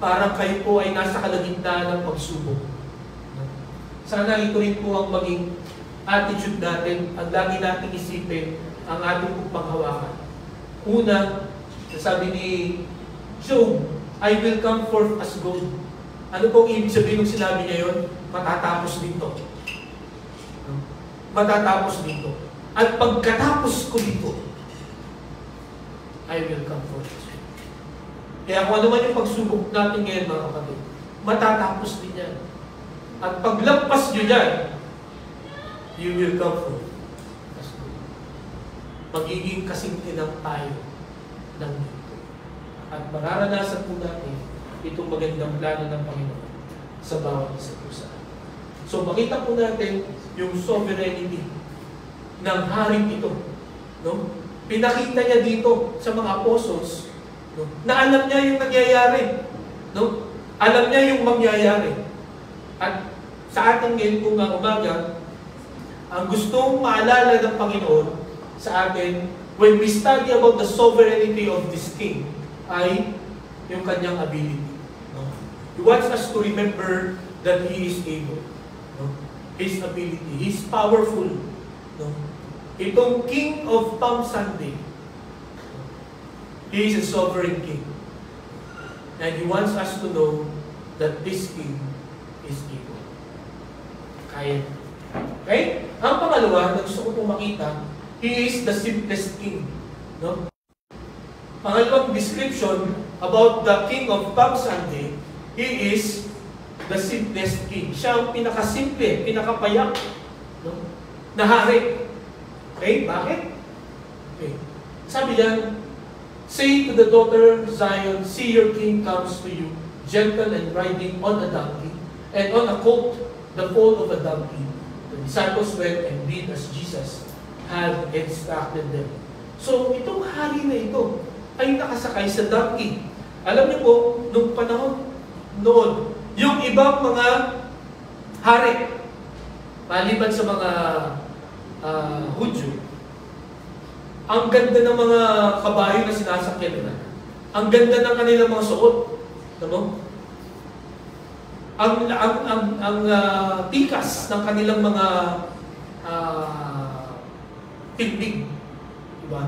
parang kayo po ay nasa kalagitnaan ng pagsubok. Sana ito rin po ang maging attitude natin, ang lagi natin isipin, ang ating pong panghawakan. Una, sabi ni Job, I will come forth as gold. Ano pong ibig sabihin ng sinabi niya yun? Matatapos dito. Matatapos dito. At pagkatapos ko dito, I will come forth. Kaya kung ano man yung pagsubok natin ngayon mga kapatid, matatapos din yan. At paglampas nyo dyan, you will come forth. Magiging kasintinang tayo ng dito. At mararanasan po natin itong magandang plano ng Panginoon sa bawat isa po sa atin. So makita po natin yung sovereignty ng haring ito. No? Pinakita niya dito sa mga apostles, no? Na alam niya yung nangyayari. No? Alam niya yung mangyayari. At sa atin ngayon kung umaga, ang gustong maalala ng Panginoon sa atin, when we study about the sovereignty of this king, ay yung kanyang ability. No? He wants us to remember that He is able. No? His ability. He's powerful. No? Itong King of Palm Sunday, He is a sovereign King. And He wants us to know that this King is able. Kaya. Okay? Ang pangalawa na gusto ko pong makita, He is the simplest King. No? Pangalawang description about the King of Palm Sunday, He is the simplest King. Siya ang pinakasimple, pinakapayak, no? Na hari. Okay? Bakit? Okay. Sabi niya, say to the daughter Zion, see your King comes to you, gentle and riding on a donkey, and on a colt, the foal of a donkey. The disciples went and did as Jesus had instructed them. So, itong hari na ito ay nakasakay sa donkey. Alam niyo po, nung panahon noon, yung ibang mga hari, maliban sa mga Hudyo, ang ganda ng mga kabayo na sinasakyan nila. Ang ganda ng kanilang mga suot. Ano? Ang tikas ng kanilang mga tindig. Diba?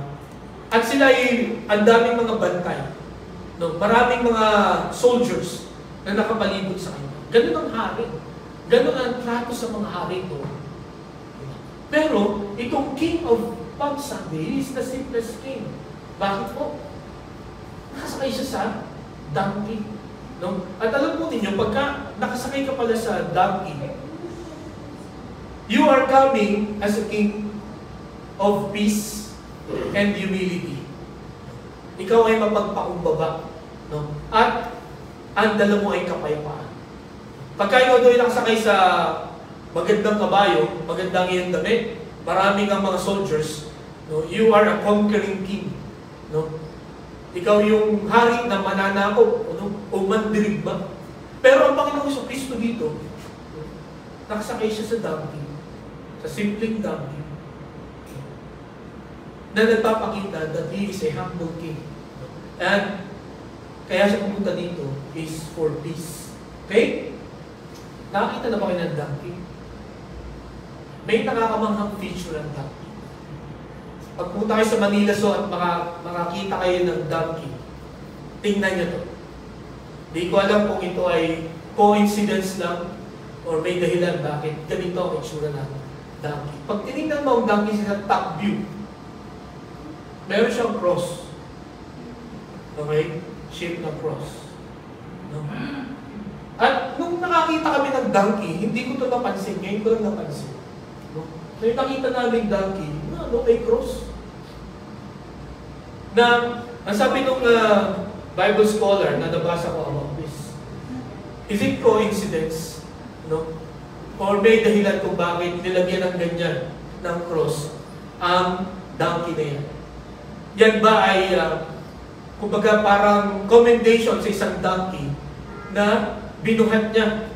At sila ay ang daming mga bantay. No? Maraming mga soldiers na nakapalibot sa kanya. Ganun ang hari. Ganun ang trato sa mga hari ito. Pero, itong King of Palm Sunday is the simplest king. Bakit po? Nakasakay siya sa donkey. No? At alam po ninyo, pagka nakasakay ka pala sa donkey, you are coming as a king of peace and humility. Ikaw ay mapagpakumbaba. No? At ang dala mo ay kapayapaan. Pagka ikaw doon nakasakay sa magandang kabayo, magandang iyong damit, maraming ang mga soldiers, no? You are a conquering king. No? Ikaw yung hari na mananakop o mandirigma. Pero ang Panginoong Jesucristo dito, nakasakay siya sa donkey, sa simpleng donkey, na nagpapakita that He is a humble king. And kaya siya pumunta dito is for peace. Okay? Nakakita na ba kayo ng donkey? May nakakamanghang feature ng donkey. Pag pumunta kayo sa Manila Zoo at makakita kayo ng donkey, tingnan nyo to. Di ko alam kung ito ay coincidence lang or may dahilan bakit ganito ang itsura ng donkey. Pag tinignan mo ang donkey sa top view, meron siyang cross. Okay? Shape ng cross. No? At nung nakakita kami ng donkey, hindi ko ito napansin. Ngayon ko lang napansin. No? Nung nakita namin donkey, may cross. Na, ang sabi nung Bible scholar na nabasa ko about this, is it coincidence? No? Or may dahilan kung bakit nilagyan ng ganyan ng cross ang donkey na yan? Yan ba ay, kumbaga parang commendation sa isang donkey na binuhat niya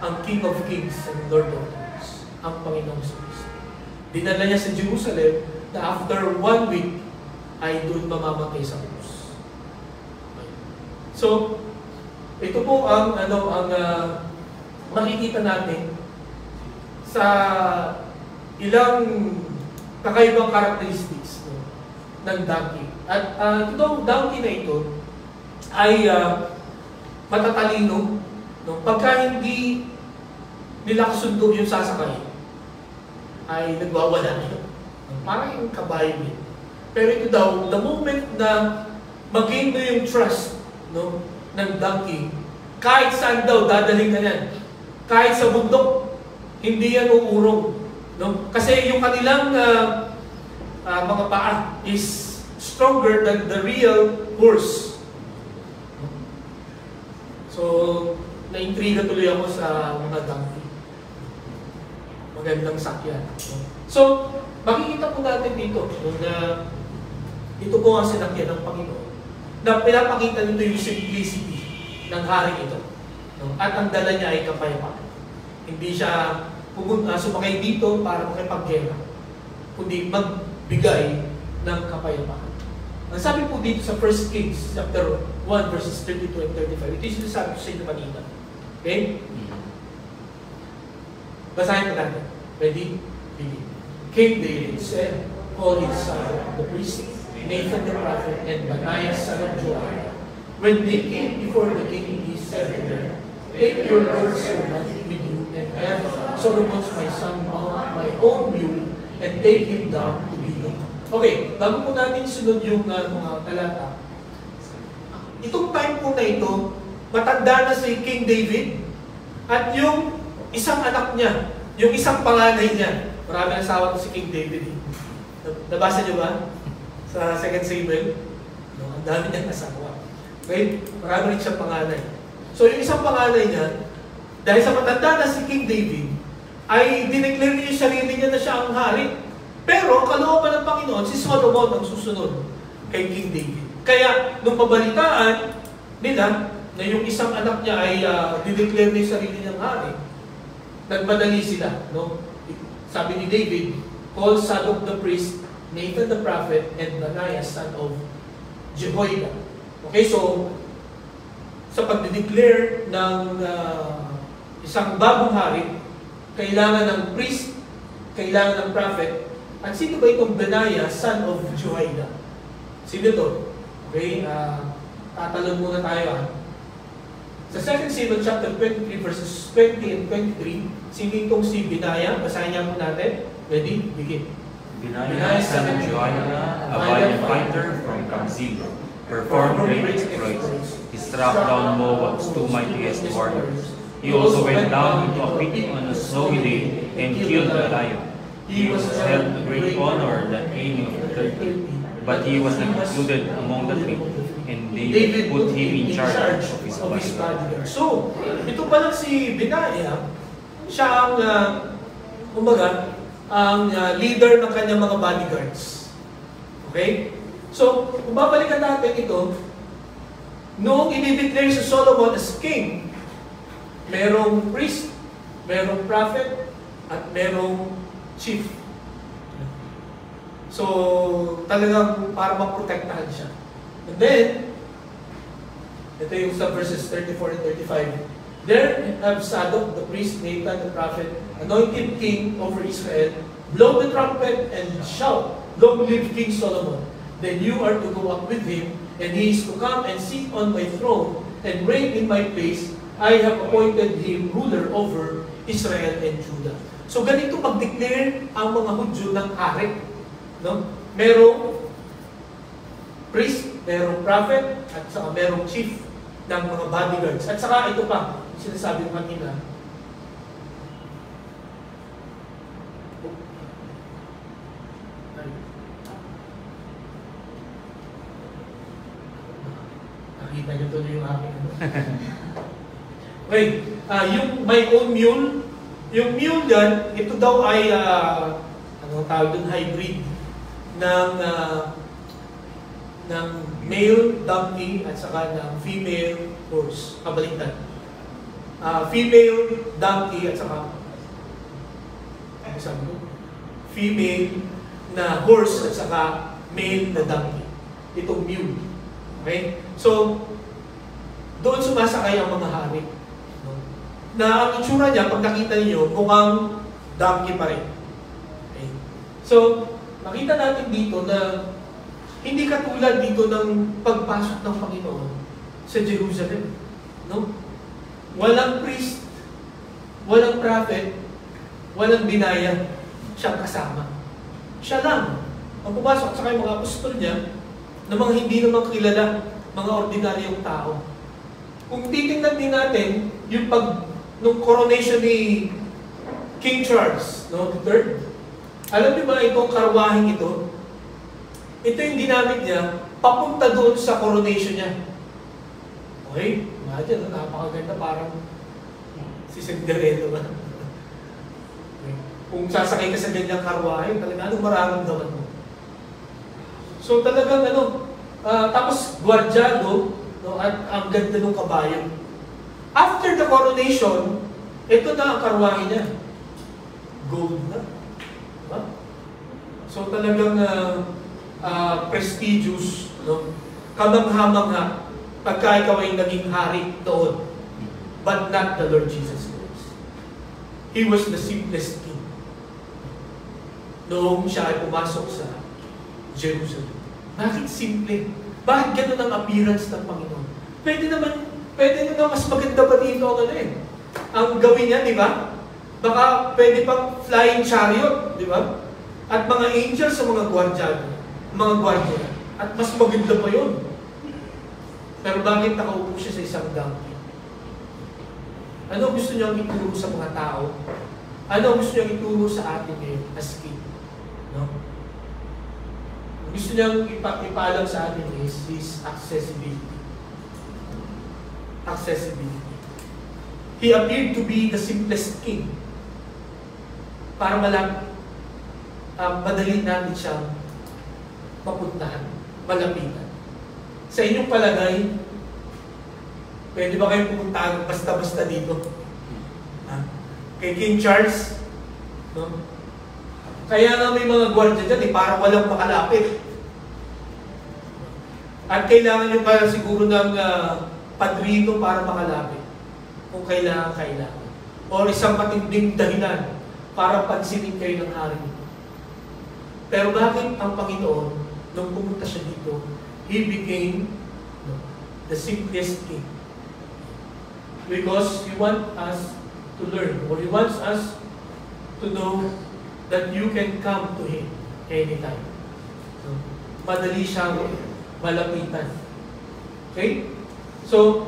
ang King of Kings and Lord of Lords, ang Panginoong Jesucristo. Dinala niya sa Jerusalem na after 1 week ay doon mamamatay sa krus. So, ito po ang makikita natin sa ilang kakaibang characteristics ng donkey. At itong donkey na ito ay matatalino. No? Pagka hindi nila kasundo yung sasakay, ay nagwawala. Parang yung kabayo din. Pero ito daw, the moment na mag-gain mo yung trust, no, ng donkey, kahit saan daw dadaling ka yan. Kahit sa bundok, hindi yan uurong. No? Kasi yung kanilang mga paa is stronger than the real horse. So, na-intriga tuloy ako sa mga donkey. Magandang sakyan. So, makikita po natin dito na ito po ang sinakyan ng Panginoon na pinapakita nito yung simplicity ng hari ito. At ang dala niya ay kapayapaan. Hindi siya sumakay dito para makipaggera, kundi magbigay ng kapayapaan. Ang sabi po dito sa 1 Kings chapter 1 verses 32 and 35, ito yung sinasabi ko sa inyo kanina. Okay? Basahin po natin. Ready? Begin. King David said, call his son, the priest, Nathan the prophet, and Benaiah son of Joiada. When they came before the king, he said to them, Take your own servant with you, and have Solomon's my son mount my own mule, and take him down to Gihon. Okay, bago po natin sunod yung mga talata, itong time po na ito, matanda na si King David, at yung isang anak niya, yung isang panganay niya, marami ang asawa ko si King David. Nabasa niyo ba? Sa 2 Samuel? No, ang dami niyang asawa. Okay? Marami rin siyang panganay. So yung isang panganay niya, dahil sa matanda na si King David, ay dineclare niya yung sarili niya na siya ang hari. Pero kalooban ng Panginoon, si Solomon ang susunod kay King David. Kaya nung mabalitaan nila na yung isang anak niya ay dineclare niya yung sarili niyang hari, nagmadali sila. No? Sabi ni David, call Zadok the priest, Nathan the prophet, and Benaiah son of Jehoiada. Okay, so sa pagdideclare ng isang bagong hari, kailangan ng priest, kailangan ng prophet, at sino ba itong Benaiah son of Jehoiada? Sino to? Okay, tatalon muna tayo. Sa 2 Samuel chapter 23 verses 20 and 23, sino itong si Benaiah? Basahin niya po natin. Ready? Begin. Benaiah son of Jehoiada, a valiant fighter from Kabzeel, performed great exploits. He struck down Moab's two mightiest warriors. He also went down into a pit on a snowy day and killed a lion. He was held great honor that evening of the 30th, but he was not included among the three, and David put him in charge of his bodyguard. So, ito pa lang si Benaiah, siya ang, kumbaga, ang leader ng kanyang mga bodyguards. Okay? So, kung babalikan natin ito, noong i-declare si Solomon as king, merong priest, merong prophet, at merong chief. So, talagang para maprotektahan siya. And then, ito yung sa verses 34 and 35. There have Zadok, the priest, Nathan, the prophet, anointed king over Israel, blow the trumpet and shout, long live King Solomon. Then you are to go up with him, and he is to come and sit on my throne and reign in my place. I have appointed him ruler over Israel and Judah. So ganito mag-declare ang mga Hudyo ng hari. No? Merong priest, merong prophet, at saka merong chief ng mga bodyguards. At saka ito pa, sinasabi ko kanina, nakita nyo tuloy yung aking okay, yung my own mule, yung mule yan, ito daw ay ano tawag doon, hybrid ng male donkey at saka ng female horse, kabaliktad. Female donkey at saka ano sabi ko? Female na horse at saka male na donkey. Itong mule. Okay? So, doon sumasakay ang mga hari. No? Na ang itsura niya, pag nakita niyo, mukhang donkey pa rin. Okay? So, makita natin dito na hindi katulad dito ng pagpasok ng Panginoon sa Jerusalem. No? Walang priest, walang prophet, walang Benaiah siyang kasama. Siya lang. Ang pumasok sa mga apostol niya, na mga hindi naman kilala, mga ordinaryong tao. Kung titingnan din natin, yung nung coronation ni King Charles, no, III, alam niyo ba itong karwaheng ito? Ito yung ginamit niya, papunta doon sa coronation niya. Okay? Imagine, napakaganda, parang si Cinderella ba? Okay. Kung sasakay ka sa ganyang karwahe, talaga anong mararamdaman mo? So talagang tapos gwardyado, no, at ang ganda ng kabayo. After the coronation, ito na ang karwahe niya. Gold na. Diba? So talagang prestigious, no? Kamangha-mangha pagka ikaw ay naging hari doon. But not the Lord Jesus Christ. He was the simplest king. Noong siya ay pumasok sa Jerusalem. Bakit simple? Bakit ganun ang appearance ng Panginoon? Pwede naman Pwede nyo na mas maganda pa dito ang ano eh. Ang gawin niya, di ba? Baka pwede pang flying chariot, di ba? At mga angels sa mga gwardiyan, mga gwardiya. At mas maganda pa yun. Pero bakit nakaupo siya sa isang donkey? Ano gusto niyang ituro sa mga tao? Ano gusto niyang ituro sa atin ngayon as king? No? Gusto niyang ipaalam sa atin is his accessibility. Accessibility. He appeared to be the simplest king. Para madali natin siyang mapuntahan, malapitan. Sa inyong palagay, pwede ba kayong pumunta basta-basta dito? Ha? Kay King Charles? No? Kaya nga may mga gwardiya dyan, para walang makalapit. At kailangan nyo pa siguro ng padrino para makalapit. Kung kailangan. O isang matinding dahilan para pansinin kayo ng hari nito. Pero bakit ang Panginoon, nung pumunta siya dito, He became the simplest king? Because He wants us to learn, or He wants us to know that you can come to Him anytime. So, madali siyang malapitan. Okay? So,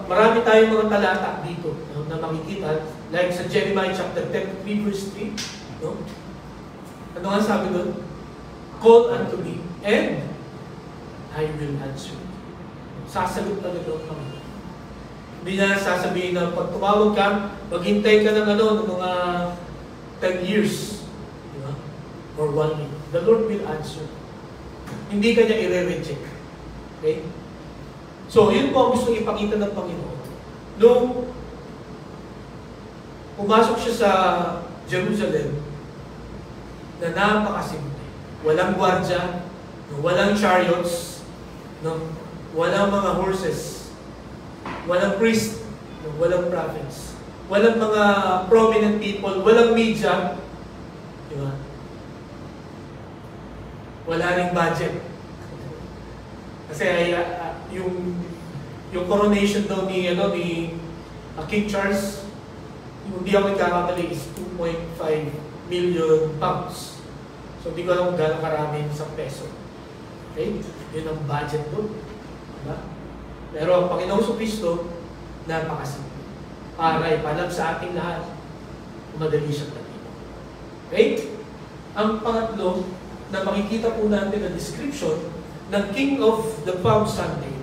marami tayong mga talata dito na makikita. Like sa Jeremiah chapter 10, verse 3. No? Ano nga sabi doon? Call unto me, and I will answer. Sasagot na ito ang Panginoon. Hindi na sasabihin na pag tumawag ka, maghintay ka ng mga 10 years. Diba? Or 1 week. The Lord will answer. Hindi ka niya i-reject. Okay? So, yun po ang gusto ipakita ng Panginoon. Nung pumasok siya sa Jerusalem, na napakasimple. Walang gwardya, walang chariots, walang mga horses, walang priest, walang prophets, walang mga prominent people, walang media, diba? Wala ring budget. Kasi yung coronation daw ni King Charles, hindi ako nagkakamali, is 2.5 million pounds. So, hindi ko alam kung gano'ng karami sa peso. Okay? Yun ang budget doon. Diba? Pero ang Panginoong Kristo, napakasimple. Para ipalam sa ating lahat, madali siyang tatin. Okay? Ang pangatlo, na makikita po natin ang description ng King of the Palm Sunday.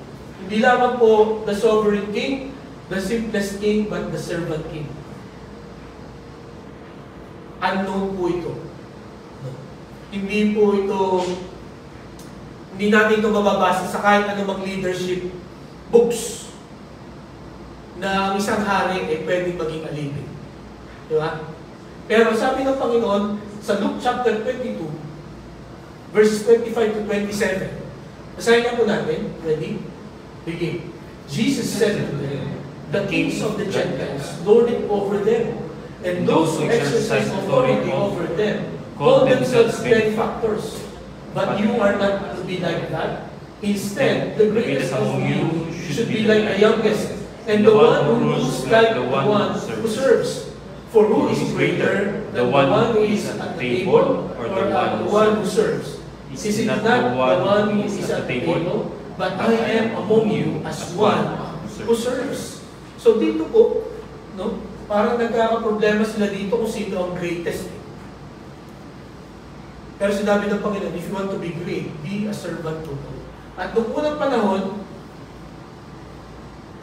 Hindi lamang po the sovereign king, the simplest king, but the servant king. Unknown po ito. Hindi po ito, hindi natin ito mababasa sa kahit anumang leadership books na ang isang hari ay pwedeng maging alipin. Di ba? Pero sabi ng Panginoon sa Luke chapter 22, verses 25 to 27, basahin na po natin. Ready? Begin. Jesus said to them, "The kings of the Gentiles lord it over them, and those who exercise authority over them call themselves benefactors. But you are not to be like that. Instead, the greatest among you should be like the youngest, and the one who rules like the one who serves. For who is greater than the one who is at the table, or the one who serves? Is it not the one who is at the table? But I am among you as one who serves." So dito po, no, parang nagkakaproblema sila dito kung sino ang greatest. Pero sinabi ng Panginoon, if you want to be great, be a servant to all. At noong unang panahon,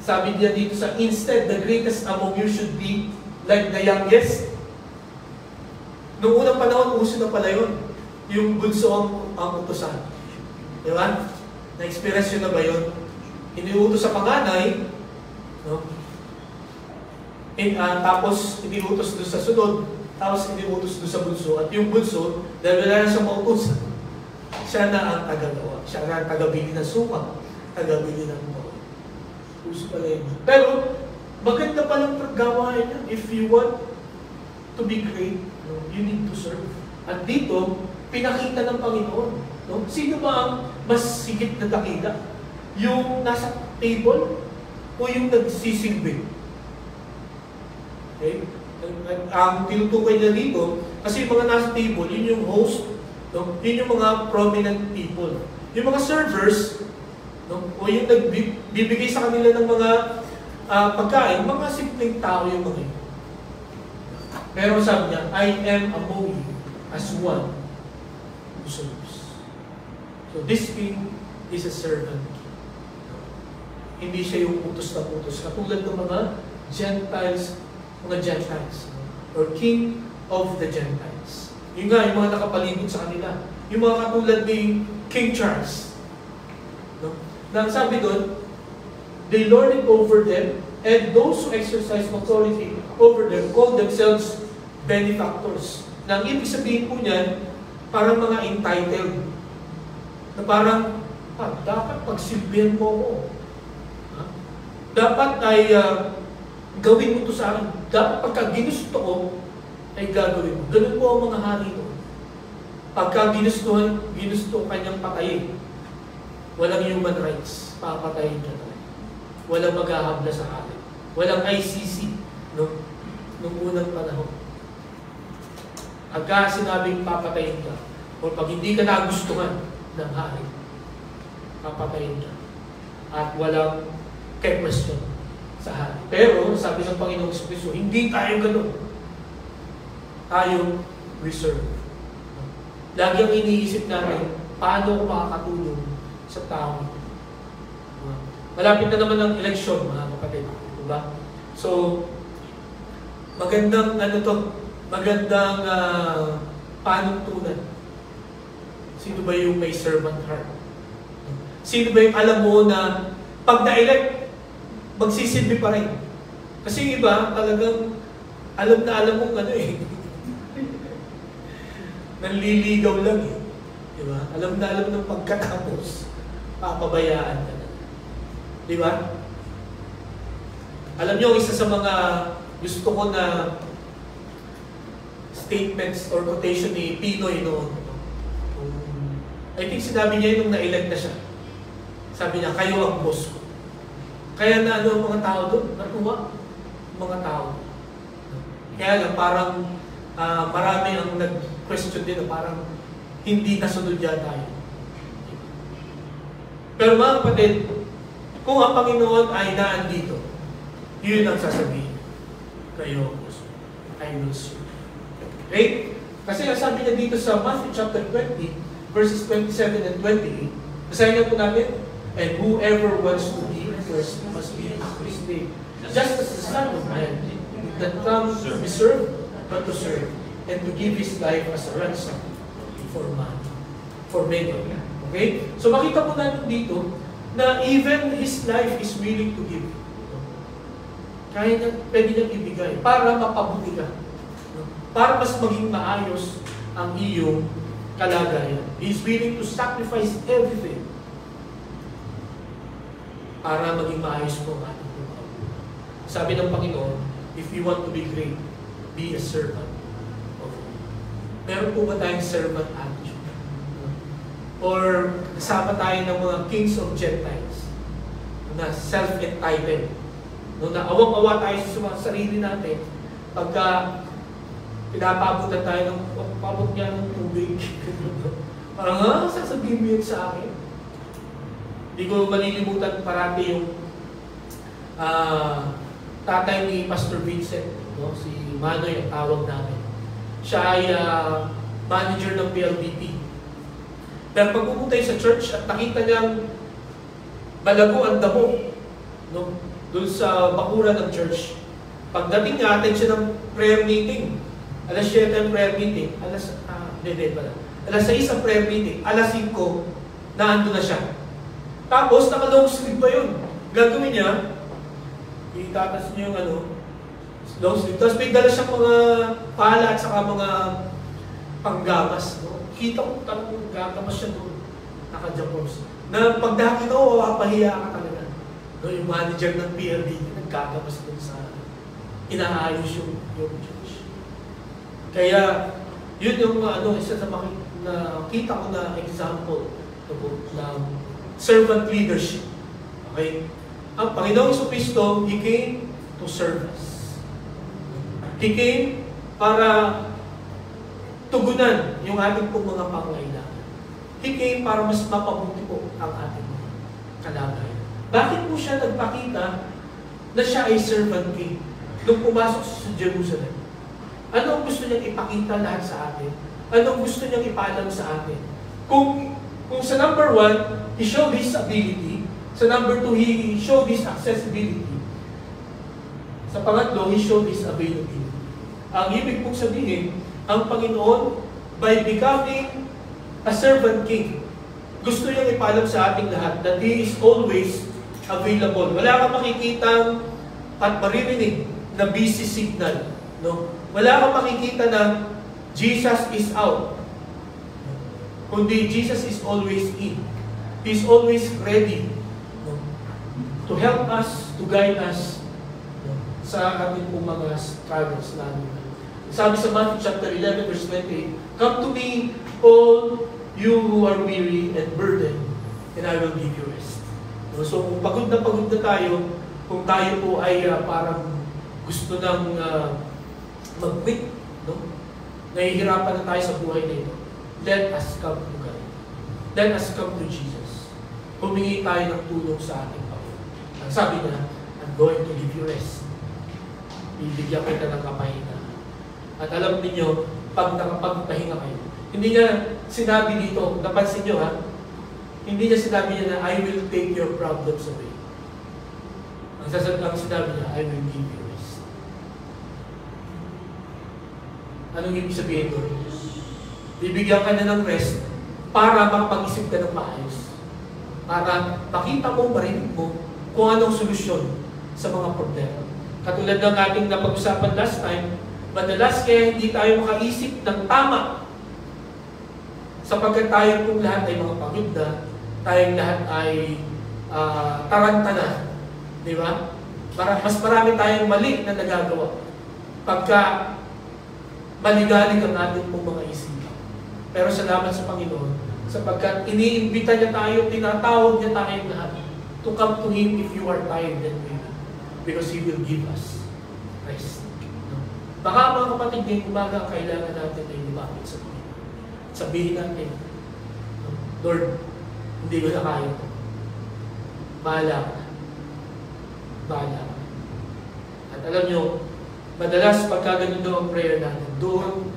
sabi niya dito sa, instead, the greatest among you should be like the youngest. Noong unang panahon, uso na pala yun. Yung bunso ang utusan. Di ba? Na-experience yun na ba yun? Iniutos sa panganay, no? Tapos iniutos doon sa sunod, tapos iniutos doon sa bunso. At yung bunso, dahil wala na siyang mautusan, siya na ang tagagawa. Siya na ang tagabili ng suka, tagabili ng bawal. Uso pala yun. Pero, maganda palang paggawain yan. If you want to be great, no, you need to serve. At dito, pinakita ng Panginoon. No? Sino ba ang mas sigit na dakila? Yung nasa table o yung nagsisilbi? Okay? Ang tinutukoy niya dito, kasi yung mga nasa table, yun yung host, no? Yun yung mga prominent people. Yung mga servers, no? O yung nagbibigay sa kanila ng mga pagkain, mga simpleng tao yung mga yun. Pero sabi niya, I am among you as one who serves. So this king is a servant. Hindi siya yung utos na utos. Katulad ng mga Gentiles, or king of the Gentiles. Yun nga, yung mga nakapalibot sa kanila. Yung mga katulad ni King Charles. No? Na sabi doon, they lord it over them, and those who exercise authority over them call themselves benefactors. Na ang ibig sabihin po niyan, parang mga entitled. Na parang, dapat pagsilbihan mo ako. Dapat ay gawin mo ito sa akin. Dapat pagka ginusto ko, ay gagawin mo. Ganun po ang mga hari ko. Pagka ginusto kanyang patayin, walang human rights, papatayin ka talaga. Walang maghahabla sa akin. Walang ICC nung unang panahon. Pagka sinabing papatayin ka, o pag hindi ka nagustuhan ng hari, papatayin ka. At walang question sa hari. Pero, sabi ng Panginoong Kristo, hindi tayo gano'n. Tayo reserve. Lagi ang iniisip natin, paano ko makakatulong sa tao. Malapit na naman ang eleksyon, mga kapatid. Diba? So, magandang magandang panuntunan. Sino ba yung may servant heart? Sino ba yung alam mo na pag na-elect, magsisilbi pa rin? Kasi yung iba, talagang alam mo nanliligaw lang eh. Diba? Alam ng pagkatapos, papabayaan ka na. Diba? Alam niyo, isa sa mga gusto ko na statements or quotation ni Pinoy noon. I think sinabi niya yun nung na-elect na siya. Sabi niya, kayo ang boss ko. Kaya na ang mga tao doon? Natuwa mga tao. Kaya lang parang marami ang nag-question din na parang hindi nasunod yata yun. Pero mga kapatid, kung ang Panginoon ay naandito, yun ang sasabihin. Kayo ang boss ko. I will serve. Okay? Kasi ang sabi niya dito sa Matthew chapter 20, verses 27 and 28, basahin niyo po natin, and whoever wants to be first must be slave. Just as the Son of Man that comes to be served, but to serve, and to give His life as a ransom for man, for many. Okay? So makita po natin dito na even His life is willing to give. Kaya niya, pwede niyang ibigay para mapabuti ka. Para mas maging maayos ang iyong kalagayan. He is willing to sacrifice everything para maging maayos mo ang ating buhay. Sabi ng Panginoon, if you want to be great, be a servant of God. Meron po ba tayong servant attitude? Or kasama tayo ng mga kings of Gentiles na self-entitled. Na awang-awa tayo sa mga sarili natin pagka pinapabutan tayo ng pabot niya ng tubig. Parang, sasabihin mo yun sa akin? Hindi ko malilimutan parati yung tatay ni Pastor Vincent, no? Si Manoy ang tawag namin. Siya ay manager ng PLDT. Pero pag pumunta sa church at nakita niyang malago ang damo, no? Doon sa bakuran ng church, pagdating niya, attend siya ng prayer meeting. Alas 7 ang prayer meeting, alas 6 ang prayer meeting, alas 5, naando na siya. Tapos, naka-long sleeve pa yun. Gagawin niya, itatas niya yung long sleeve. Tapos may dala siyang mga pala at saka mga panggamas. No? Kita ko talagang gagamas siya doon. Naka-japos. Na pagdaki ko, mapapahiya ka talaga. No, yung manager ng PLD, nagkagamas doon sa inaayos yung church. Kaya, yun yung isa sa nakita ko na example ng servant leadership. Okay? Ang Panginoong Jesucristo, He came to serve us. He came para tugunan yung ating pong mga pangailangan. He came para mas mapabuti po ang ating mga kalagayan. Bakit po siya nagpakita na siya ay servant king nung pumasok sa Jerusalem? Ano ang gusto niyang ipakita lahat sa atin? Ano ang gusto niyang ipaalam sa atin? Kung sa number 1, He showed His ability. Sa number 2, He showed His accessibility. Sa pangatlo, He showed His availability. Ang ibig pong sabihin, ang Panginoon, by becoming a servant king, gusto niyang ipaalam sa ating lahat that He is always available. Wala kang makikitang at maririnig na busy signal. No? Wala kang makikita na Jesus is out. Kundi Jesus is always in. He is always ready, no, to help us, to guide us, no, sa ating pong mga struggles namin. Sabi sa Matthew chapter 11 verse 28, "Come to me, all you who are weary and burdened, and I will give you rest." No, so kung pagod na tayo, kung tayo po ay parang gusto nang mag-quit, no? Nahihirapan na tayo sa buhay na ito, let us come to God. Let us come to Jesus. Humingi tayo ng tulong sa ating Panginoon. Ang sabi niya, I'm going to give you rest. Bibigyan kita ng kapahinga. At alam niyo, pag nakapagpahinga kayo, hindi niya sinabi dito, napansin niyo ha, hindi niya sinabi niya na I will take your problems away. Ang sinabi niya, I will give you rest. Anong ibig sabihin doon? Bibigyan ka na ng rest para makapag-isip ka ng maayos. Para makita mo, marinig mo kung anong solusyon sa mga problema. Katulad ng ating napag-usapan last time, madalas kaya hindi tayo makaisip ng tama sapagkat tayo pong lahat ay mga pagod na, tayong lahat ay taranta na. Di ba? Mas marami tayong mali na nagagawa pagka maligalig ang ating pong mga isipan. Pero salamat sa Panginoon sapagkat iniimbita niya tayo, tinatawag niya tayong lahat to come to Him if you are tired and weary because He will give us rest. Baka mga kapatid, ngayong umaga kailangan natin ay lumapit sa Panginoon. Sabihin natin, Lord, hindi ko na kaya ito. Bahala ka. Bahala ka. At alam nyo, madalas pagka ganun daw ang prayer natin, doon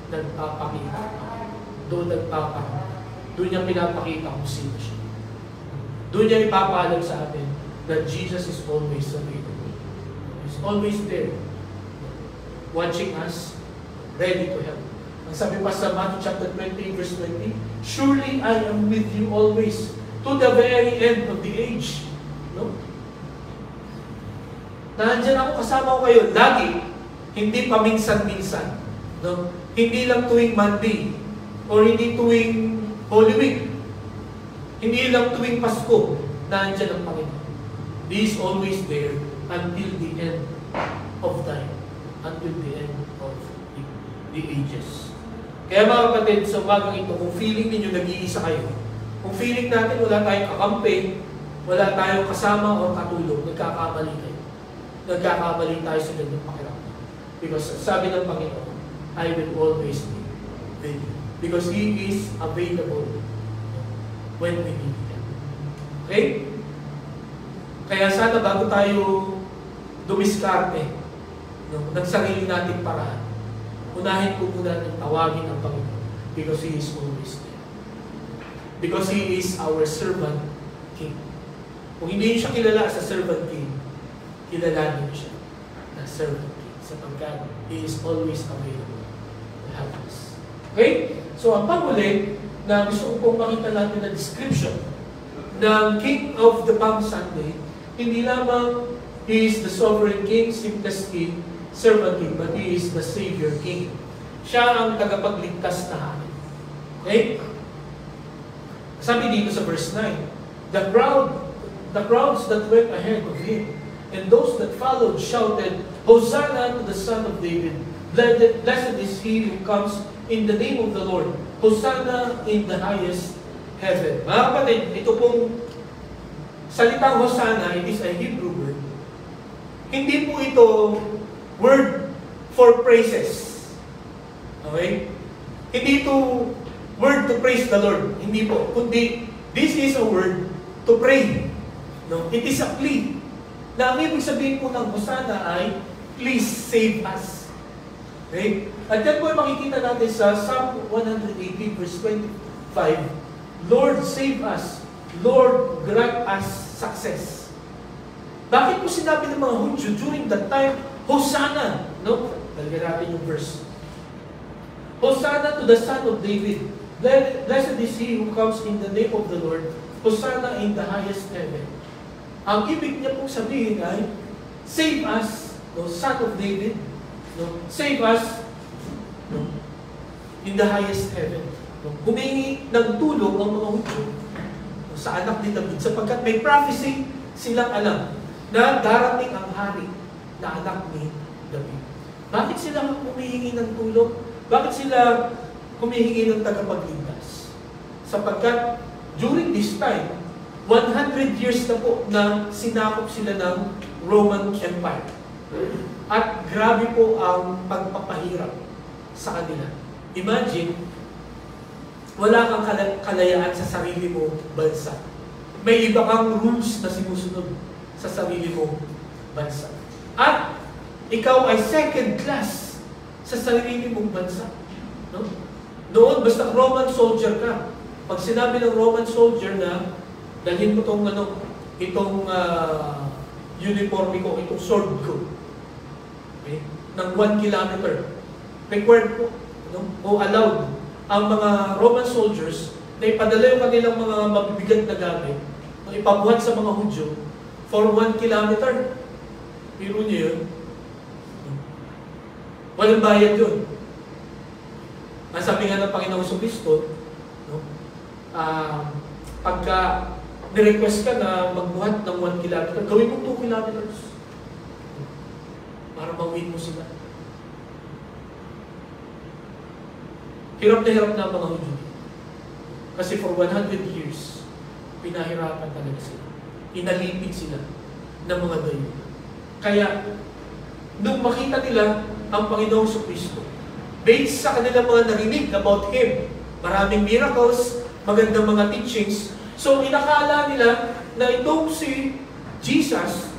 nagpapakita. Doon niya pinapakita kung sino siya. Doon niya ipapaalam sa atin that Jesus is always available. He's always there. Watching us, ready to help. Ang sabi pa sa Matthew chapter 20, verse 20, "Surely I am with you always, to the very end of the age." No? Nandiyan ako, kasama ko kayo lagi, hindi paminsan-minsan. No? Hindi lang tuwing Monday, or hindi tuwing Holy Week. Hindi lang tuwing Pasko, nandiyan ang Panginoon. He is always there until the end of time. Until the end of the ages. Kaya mga kapatid, sa umagang ito, kung feeling ninyo nag-iisa kayo, kung feeling natin wala tayong kakampi, wala tayong kasama o katulong, nagkakamali kayo. Nagkakamali tayo sa gandang pakiramdam. Because sabi ng Panginoon, I will always be with you. Because He is available when we need Him. Okay? Kaya sana bago tayo dumiskarte, ng sarili nating paraan, unahin po muna ng tawagin ang Panginoon because He is always there. Because He is our servant king. Kung hindi siya kilala sa servant king, kilalanin siya na servant king sapagkat He is always available to help us. Okay? So ang panghuli na gusto ko pong makita natin na description ng King of the Palm Sunday, hindi lamang He is the sovereign king, simplest king, servant king, but He is the Savior King. Siya ang tagapagligtas na hari. Okay? Sabi dito sa verse 9, the crowds that went ahead of Him, and those that followed shouted, Hosanna to the Son of David. Blessed is He who comes in the name of the Lord. Hosanna in the highest heaven. Mga kapatid, ito pong salitang Hosanna, it is a Hebrew word. Hindi po ito word for praises. Okay? Hindi ito word to praise the Lord. Hindi po. Kundi, this is a word to pray. No? It is a plea. Na ang ibig sabihin po ng Hosanna ay, please save us. Okay? At yan po ay makikita natin sa Psalm 118 verse 25. Lord, save us. Lord, grant us success. Bakit po sinabi ng mga Hudyo during that time, Hosanna? No? Talagyan natin yung verse. Hosanna to the Son of David. Blessed is he who comes in the name of the Lord. Hosanna in the highest heaven. Ang ibig niya pong sabihin ay, save us, no, Son of David. No? Save us, no, in the highest heaven. No? Humingi ng tulong ang mga Hudyo, no, sa anak ni David, sapagkat may prophecy silang alam na darating ang hari na anak ni David. Bakit sila humihingi ng tulong? Bakit sila humihingi ng tagapagligtas? Sapagkat during this time, 100 years na po na sinakop sila ng Roman Empire. At grabe po ang pagpapahirap sa kanila. Imagine, wala kang kalayaan sa sarili mo bansa. May iba kang rules na sinusunod sa sarili mo bansa. At ikaw ay second class sa sarili mong bansa. No? Noon, basta Roman soldier ka. Pag sinabi ng Roman soldier na dalhin mo itong uniforme ko, itong sword ko, okay, ng 1 kilometer, required po, no, o allowed ang mga Roman soldiers na ipadala yung kanilang mga mabibigat na gamit, na ipabuhat sa mga Hudyo for 1 kilometer. Biro niyo yun. Walang bayad yun. Ang sabi nga ng Panginoong Kristo, no, pagka ni-request ka na magbuhat ng 1 kilometer, gawin mo 2 kilometers para mawin mo sila. Hirap na hirap na ang mga Hudyo. Kasi for 100 years, pinahirapan talaga sila. Inalipid sila ng mga dayo. Kaya, nung makita nila ang Panginoong Kristo, based sa kanilang mga narinig about Him, maraming miracles, magandang mga teachings, so inakala nila na itong si Jesus,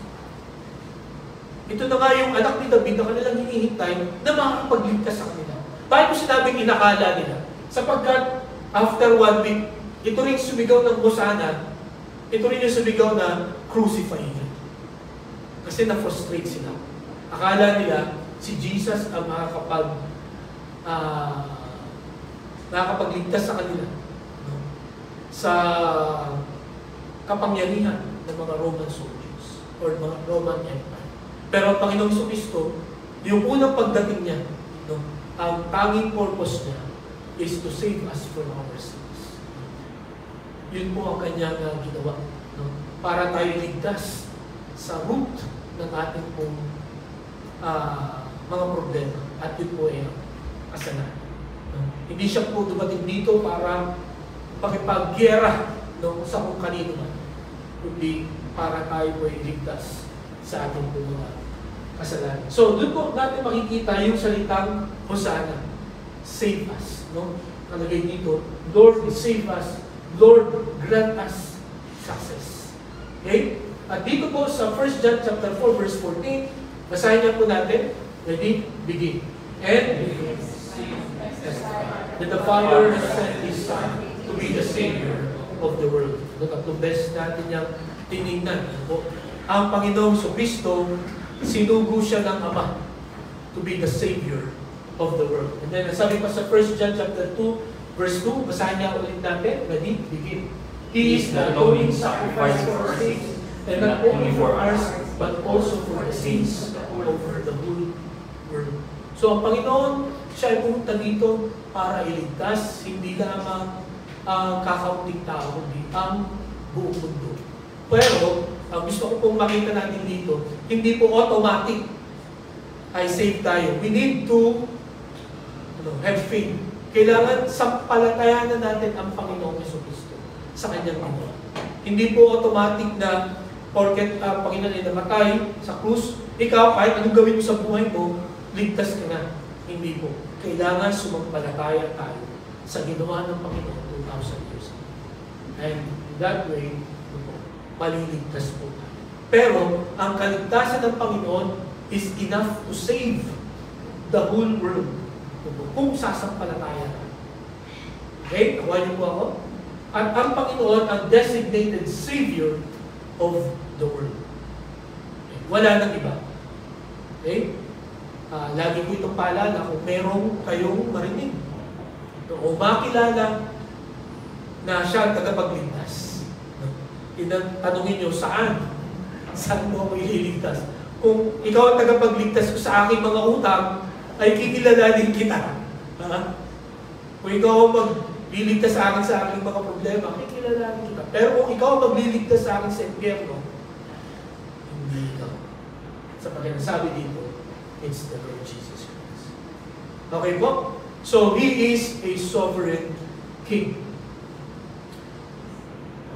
ito na nga yung anak ni David na kanilang hinihintay na makakapagligtas sa kanila. Bakit ko sinabing inakala nila? Sapagkat after 1 week, ito rin sumigaw ng Hosanna, ito rin yung sumigaw na crucify Him. Kasi na-frustrate sila. Akala nila si Jesus ang nakakapagligtas sa kanila, no, sa kapangyarihan ng mga Roman soldiers or mga Roman Empire. Pero ang Panginoong Kristo, yung unang pagdating niya, no, ang tanging purpose niya is to save us from our sins. Yun po ang kanyang ginawa, no, para tayo ligtas sa root ng ating pong mga problema. At yun po ay kasalanan. No? Hindi siya po dumating dito para makipagyera, no, sa kung kanino man. Kundi para tayo po ay ligtas sa ating mga kasalanan. So, doon po natin makikita yung salitang Hosanna. Save us. No? Nalagay dito, Lord, save us. Lord, grant us success. Okay? At dito po sa 1 John chapter 4 verse 14, basahin niya po natin. Ready? Begin. And that the Father has sent His Son to be the Savior of the world. Tatlong beses natin niyang tinignan. Ang Panginoong Kristo, sinugo siya ng Ama to be the Savior of the world. And then, sabi pa sa 1 John chapter 2, verse 2, basahin niya ulit natin. Ready? Begin. He is the atoning sacrifice for our sins, and not only for ours, but also for the sins over the whole world. So, ang Panginoon, siya ay pumunta dito para iligtas, hindi lamang ang kakaunting tao, kundi ang buong mundo. Pero, ang gusto ko pong makita natin dito, hindi po automatic ay save tayo. We need to have faith. Kailangan sampalatayanan natin ang Panginoong Kristo. sa kanyang ginawa. Hindi po automatic na porket Panginoon ay namatay sa krus, ikaw kahit anong gawin mo sa buhay mo, ligtas ka na. Hindi po. Kailangan sumampalataya tayo sa ginawa ng Panginoon 2,000 years ago. And in that way, maliligtas po tayo. Pero, ang kaligtasan ng Panginoon is enough to save the whole world. Kung sasampalataya tayo. Okay? Kawan niyo po ako? At ang Panginoon ang designated Savior of the world. Okay? Wala nang iba. Okay? Lagi ko itong paalala kung merong kayong marinig o makilala na siya ang tagapagligtas. Tanungin nyo, saan? Saan mo ako ililigtas? Kung ikaw ang tagapagligtas ko sa aking mga utang, ay kikilalanin kita. Kung ikaw ang magliligtas sa aking mga problema, kikilalanin kita. Pero kung ikaw ang magliligtas sa akin sa impyerno, hindi ikaw. Sapagkat sabi dito, it's the Lord Jesus Christ. Okay po? So, He is a sovereign King.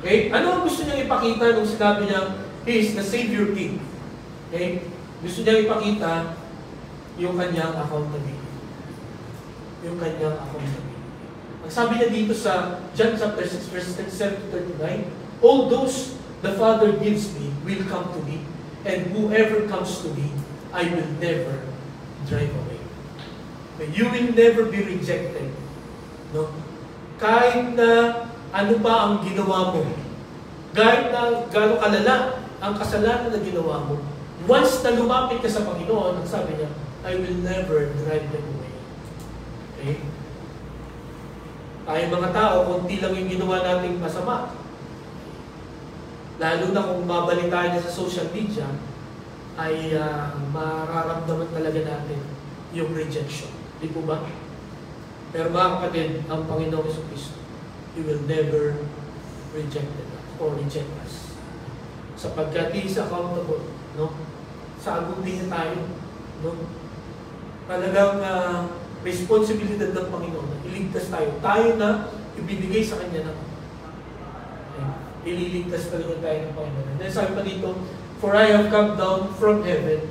Okay? Ano ang gusto niya ipakita nung sinabi niya, He is the Savior King? Okay? Gusto niya ipakita yung kanyang accountability. Yung kanyang accountability. Ang sabi niya dito sa John chapter 6, verse 37-39, all those the Father gives me will come to me, and whoever comes to me, I will never drive away. You will never be rejected. No? Kahit na ano pa ang ginawa mo, kahit na gano'ng kalala ang kasalanan na ginawa mo, once na lumapit ka sa Panginoon, ang sabi niya, I will never drive them away. Okay? Tayo mga tao, konti lang yung ginawa nating masama. Lalo na kung mabalita niya sa social media, ay mararamdaman talaga natin yung rejection. Di po ba? Pero mga kapatid, ang Panginoon Jesucristo, He will never reject us or reject us. Sapagkat He is accountable. No? Sa agutin niya tayo. No? Talagang responsibilidad ng Panginoon na iligtas tayo. Tayo na ibinigay sa Kanya na. Okay? Ililigtas talaga tayo ng Panginoon. And then sabi pa dito, for I have come down from heaven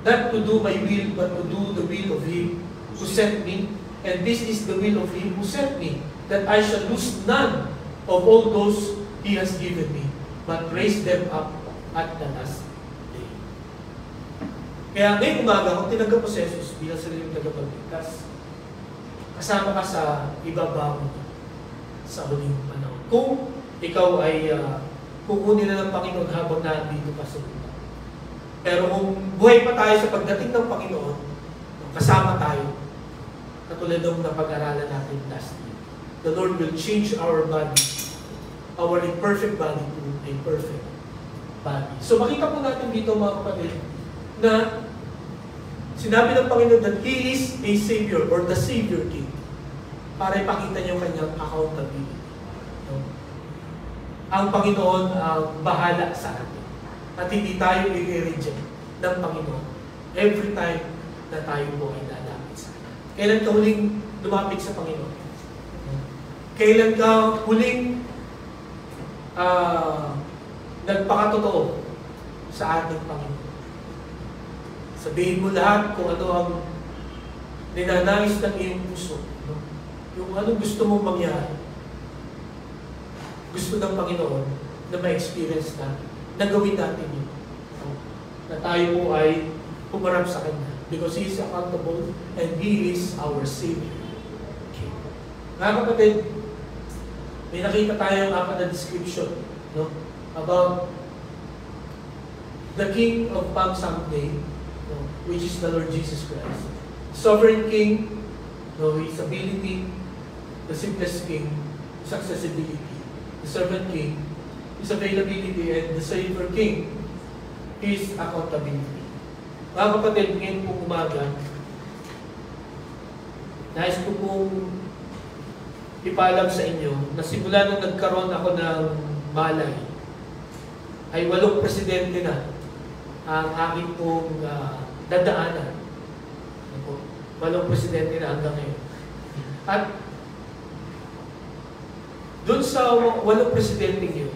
not to do my will, but to do the will of Him who sent me. And this is the will of Him who sent me, that I shall lose none of all those He has given me, but raise them up at the last day. Kaya ngayong umaga, kung tinanggap mo si Jesus bilang sariling tagapagligtas, kasama ka sa ibabaw sa huling panahon. Kung ikaw ay kukunin na ng Panginoon habang nandito pa sa lupa. Pero kung buhay pa tayo sa pagdating ng Panginoon, kasama tayo, katulad ng napag-aralan natin last week, the Lord will change our body, our imperfect body to a perfect body. So makita po natin dito mga kapatid, na sinabi ng Panginoon that He is a Savior or the Savior King para ipakita niyo kanyang accountability. No? Ang Panginoon ang bahala sa atin. At hindi tayo i-reject ng Panginoon every time na tayo po ay lalapit sa Kanya. Kailan ka huling lumapit sa Panginoon? Kailan ka huling nagpakatotoo sa ating Panginoon? Sabihin mo lahat kung ano ang ninanais ng iyong puso. No? Yung ano gusto mong mangyari. Gusto ng Panginoon na ma-experience natin. Nagawin natin yun. Na tayo po ay pumarap sa Kanya. Because He is accountable and He is our Savior. Okay. Mga kapatid, may nakita tayong apat na description, no? About the King of Palm Sunday, no? Which is the Lord Jesus Christ. Sovereign King, no? His ability, the simplest King, His accessibility, the servant King, His availability, and the Savior King, His accountability. Mga kapatid, ngayon pong umaga, nais ko pong ipalam sa inyo na simula nung nagkaroon ako ng malay, ay 8 presidente na ang aking pong dadaanan. 8 presidente na hanggang ngayon. At doon sa 8 presidente yun,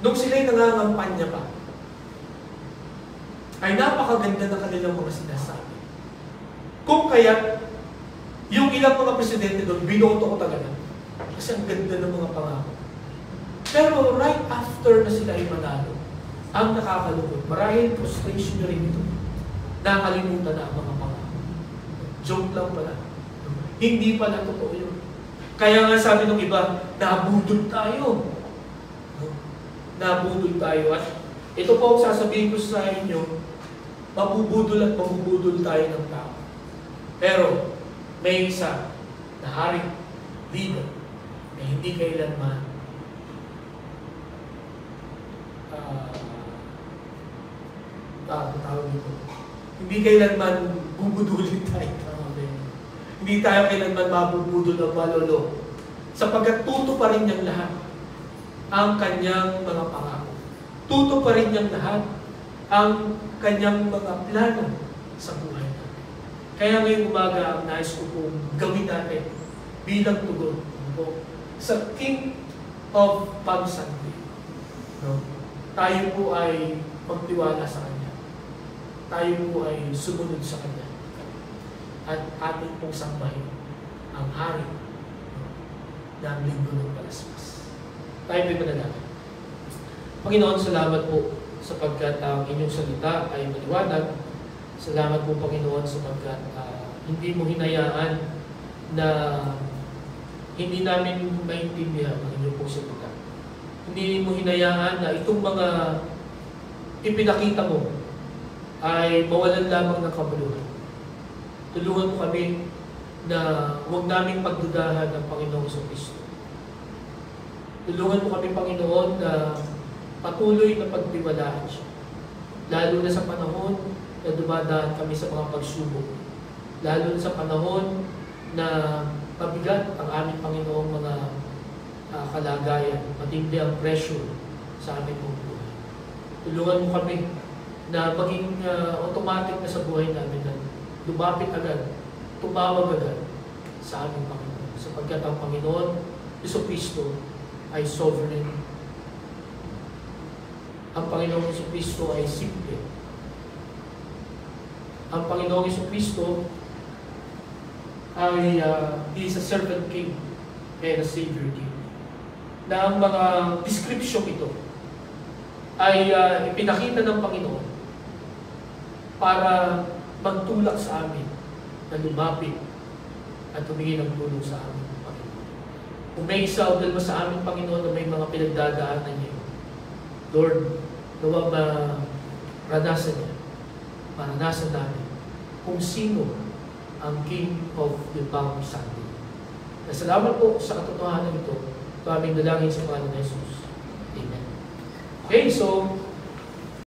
nung sila'y nangangampanya pa, ay napakaganda ng kanilang mga sinasabi. Kung kaya, yung ilang mga presidente doon, binoto ko talaga. Kasi ang ganda ng mga pangako. Pero right after na sila ay manalo, ang nakakalungkot, marahil frustration nyo rin ito, nakalimutan na ang mga pangako. Joke lang pala. Hindi pala totoo yun. Kaya nga sabi ng iba, nabudol tayo. Nabudol tayo. At ito po ang sasabihin ko sa inyo, mabubudol at mabubudol tayo ng tao. Pero, may isa na haring leader na hindi kailanman tawag dito. Hindi kailanman bubudulin tayo. Hindi tayo kailanman mabubudol o malolo. Sapagkat tuto pa rin niyang lahat ang kanyang mga pangako. Tuto pa rin niyang lahat ang kanyang mga plano sa buhay natin. Kaya ngayong umaga, ang nais ko pong gawin natin bilang tugon sa King of Palm Sunday. No? Tayo po ay magtiwala sa Kanya. Tayo po ay sumunod sa Kanya. At ating pong sambahin ang hari ng linggo ng Palaspas. Tayo po'y manalangin. Panginoon, salamat po sapagkat ang inyong salita ay maliwanag. Salamat po, Panginoon, sapagkat hindi mo hinayaan na hindi namin maintindihan ang inyong pong salita. Hindi mo hinayaan na itong mga ipinakita mo ay mawalan lamang ng kabuluhan. Tulungan mo kami na huwag naming pagdudahan ng Panginoong Kristo. Tulungan mo kami, Panginoon, na patuloy na pagtiwalaan siya. Lalo na sa panahon na dumadaan kami sa mga pagsubok. Lalo na sa panahon na mabigat ang aming Panginoong mga kalagayan, matindi ang pressure sa aming buhay. Tulungan mo kami na maging automatic na sa buhay namin na lumapit agad, tumawag agad sa aming Panginoon. Sapagkat ang Panginoon, Jesucristo, ay sovereign. Ang Panginoong Jesucristo ay simple. Ang Panginoong Jesucristo ay He is a servant king and a savior king. Na ang mga description ito ay ipinakita ng Panginoon para magtulak sa amin na lumapit at humingi ng tulong sa amin, Panginoon. Kung may isa o dalawa sa amin, Panginoon, na may mga pinagdadaanan niyo, Lord, nawa maranasan niya, maranasan namin kung sino ang King of the Palm Sunday. Salamat po sa katotohanan ito. Ito aming dalangin sa pangalan ng Jesus. Amen. Okay, so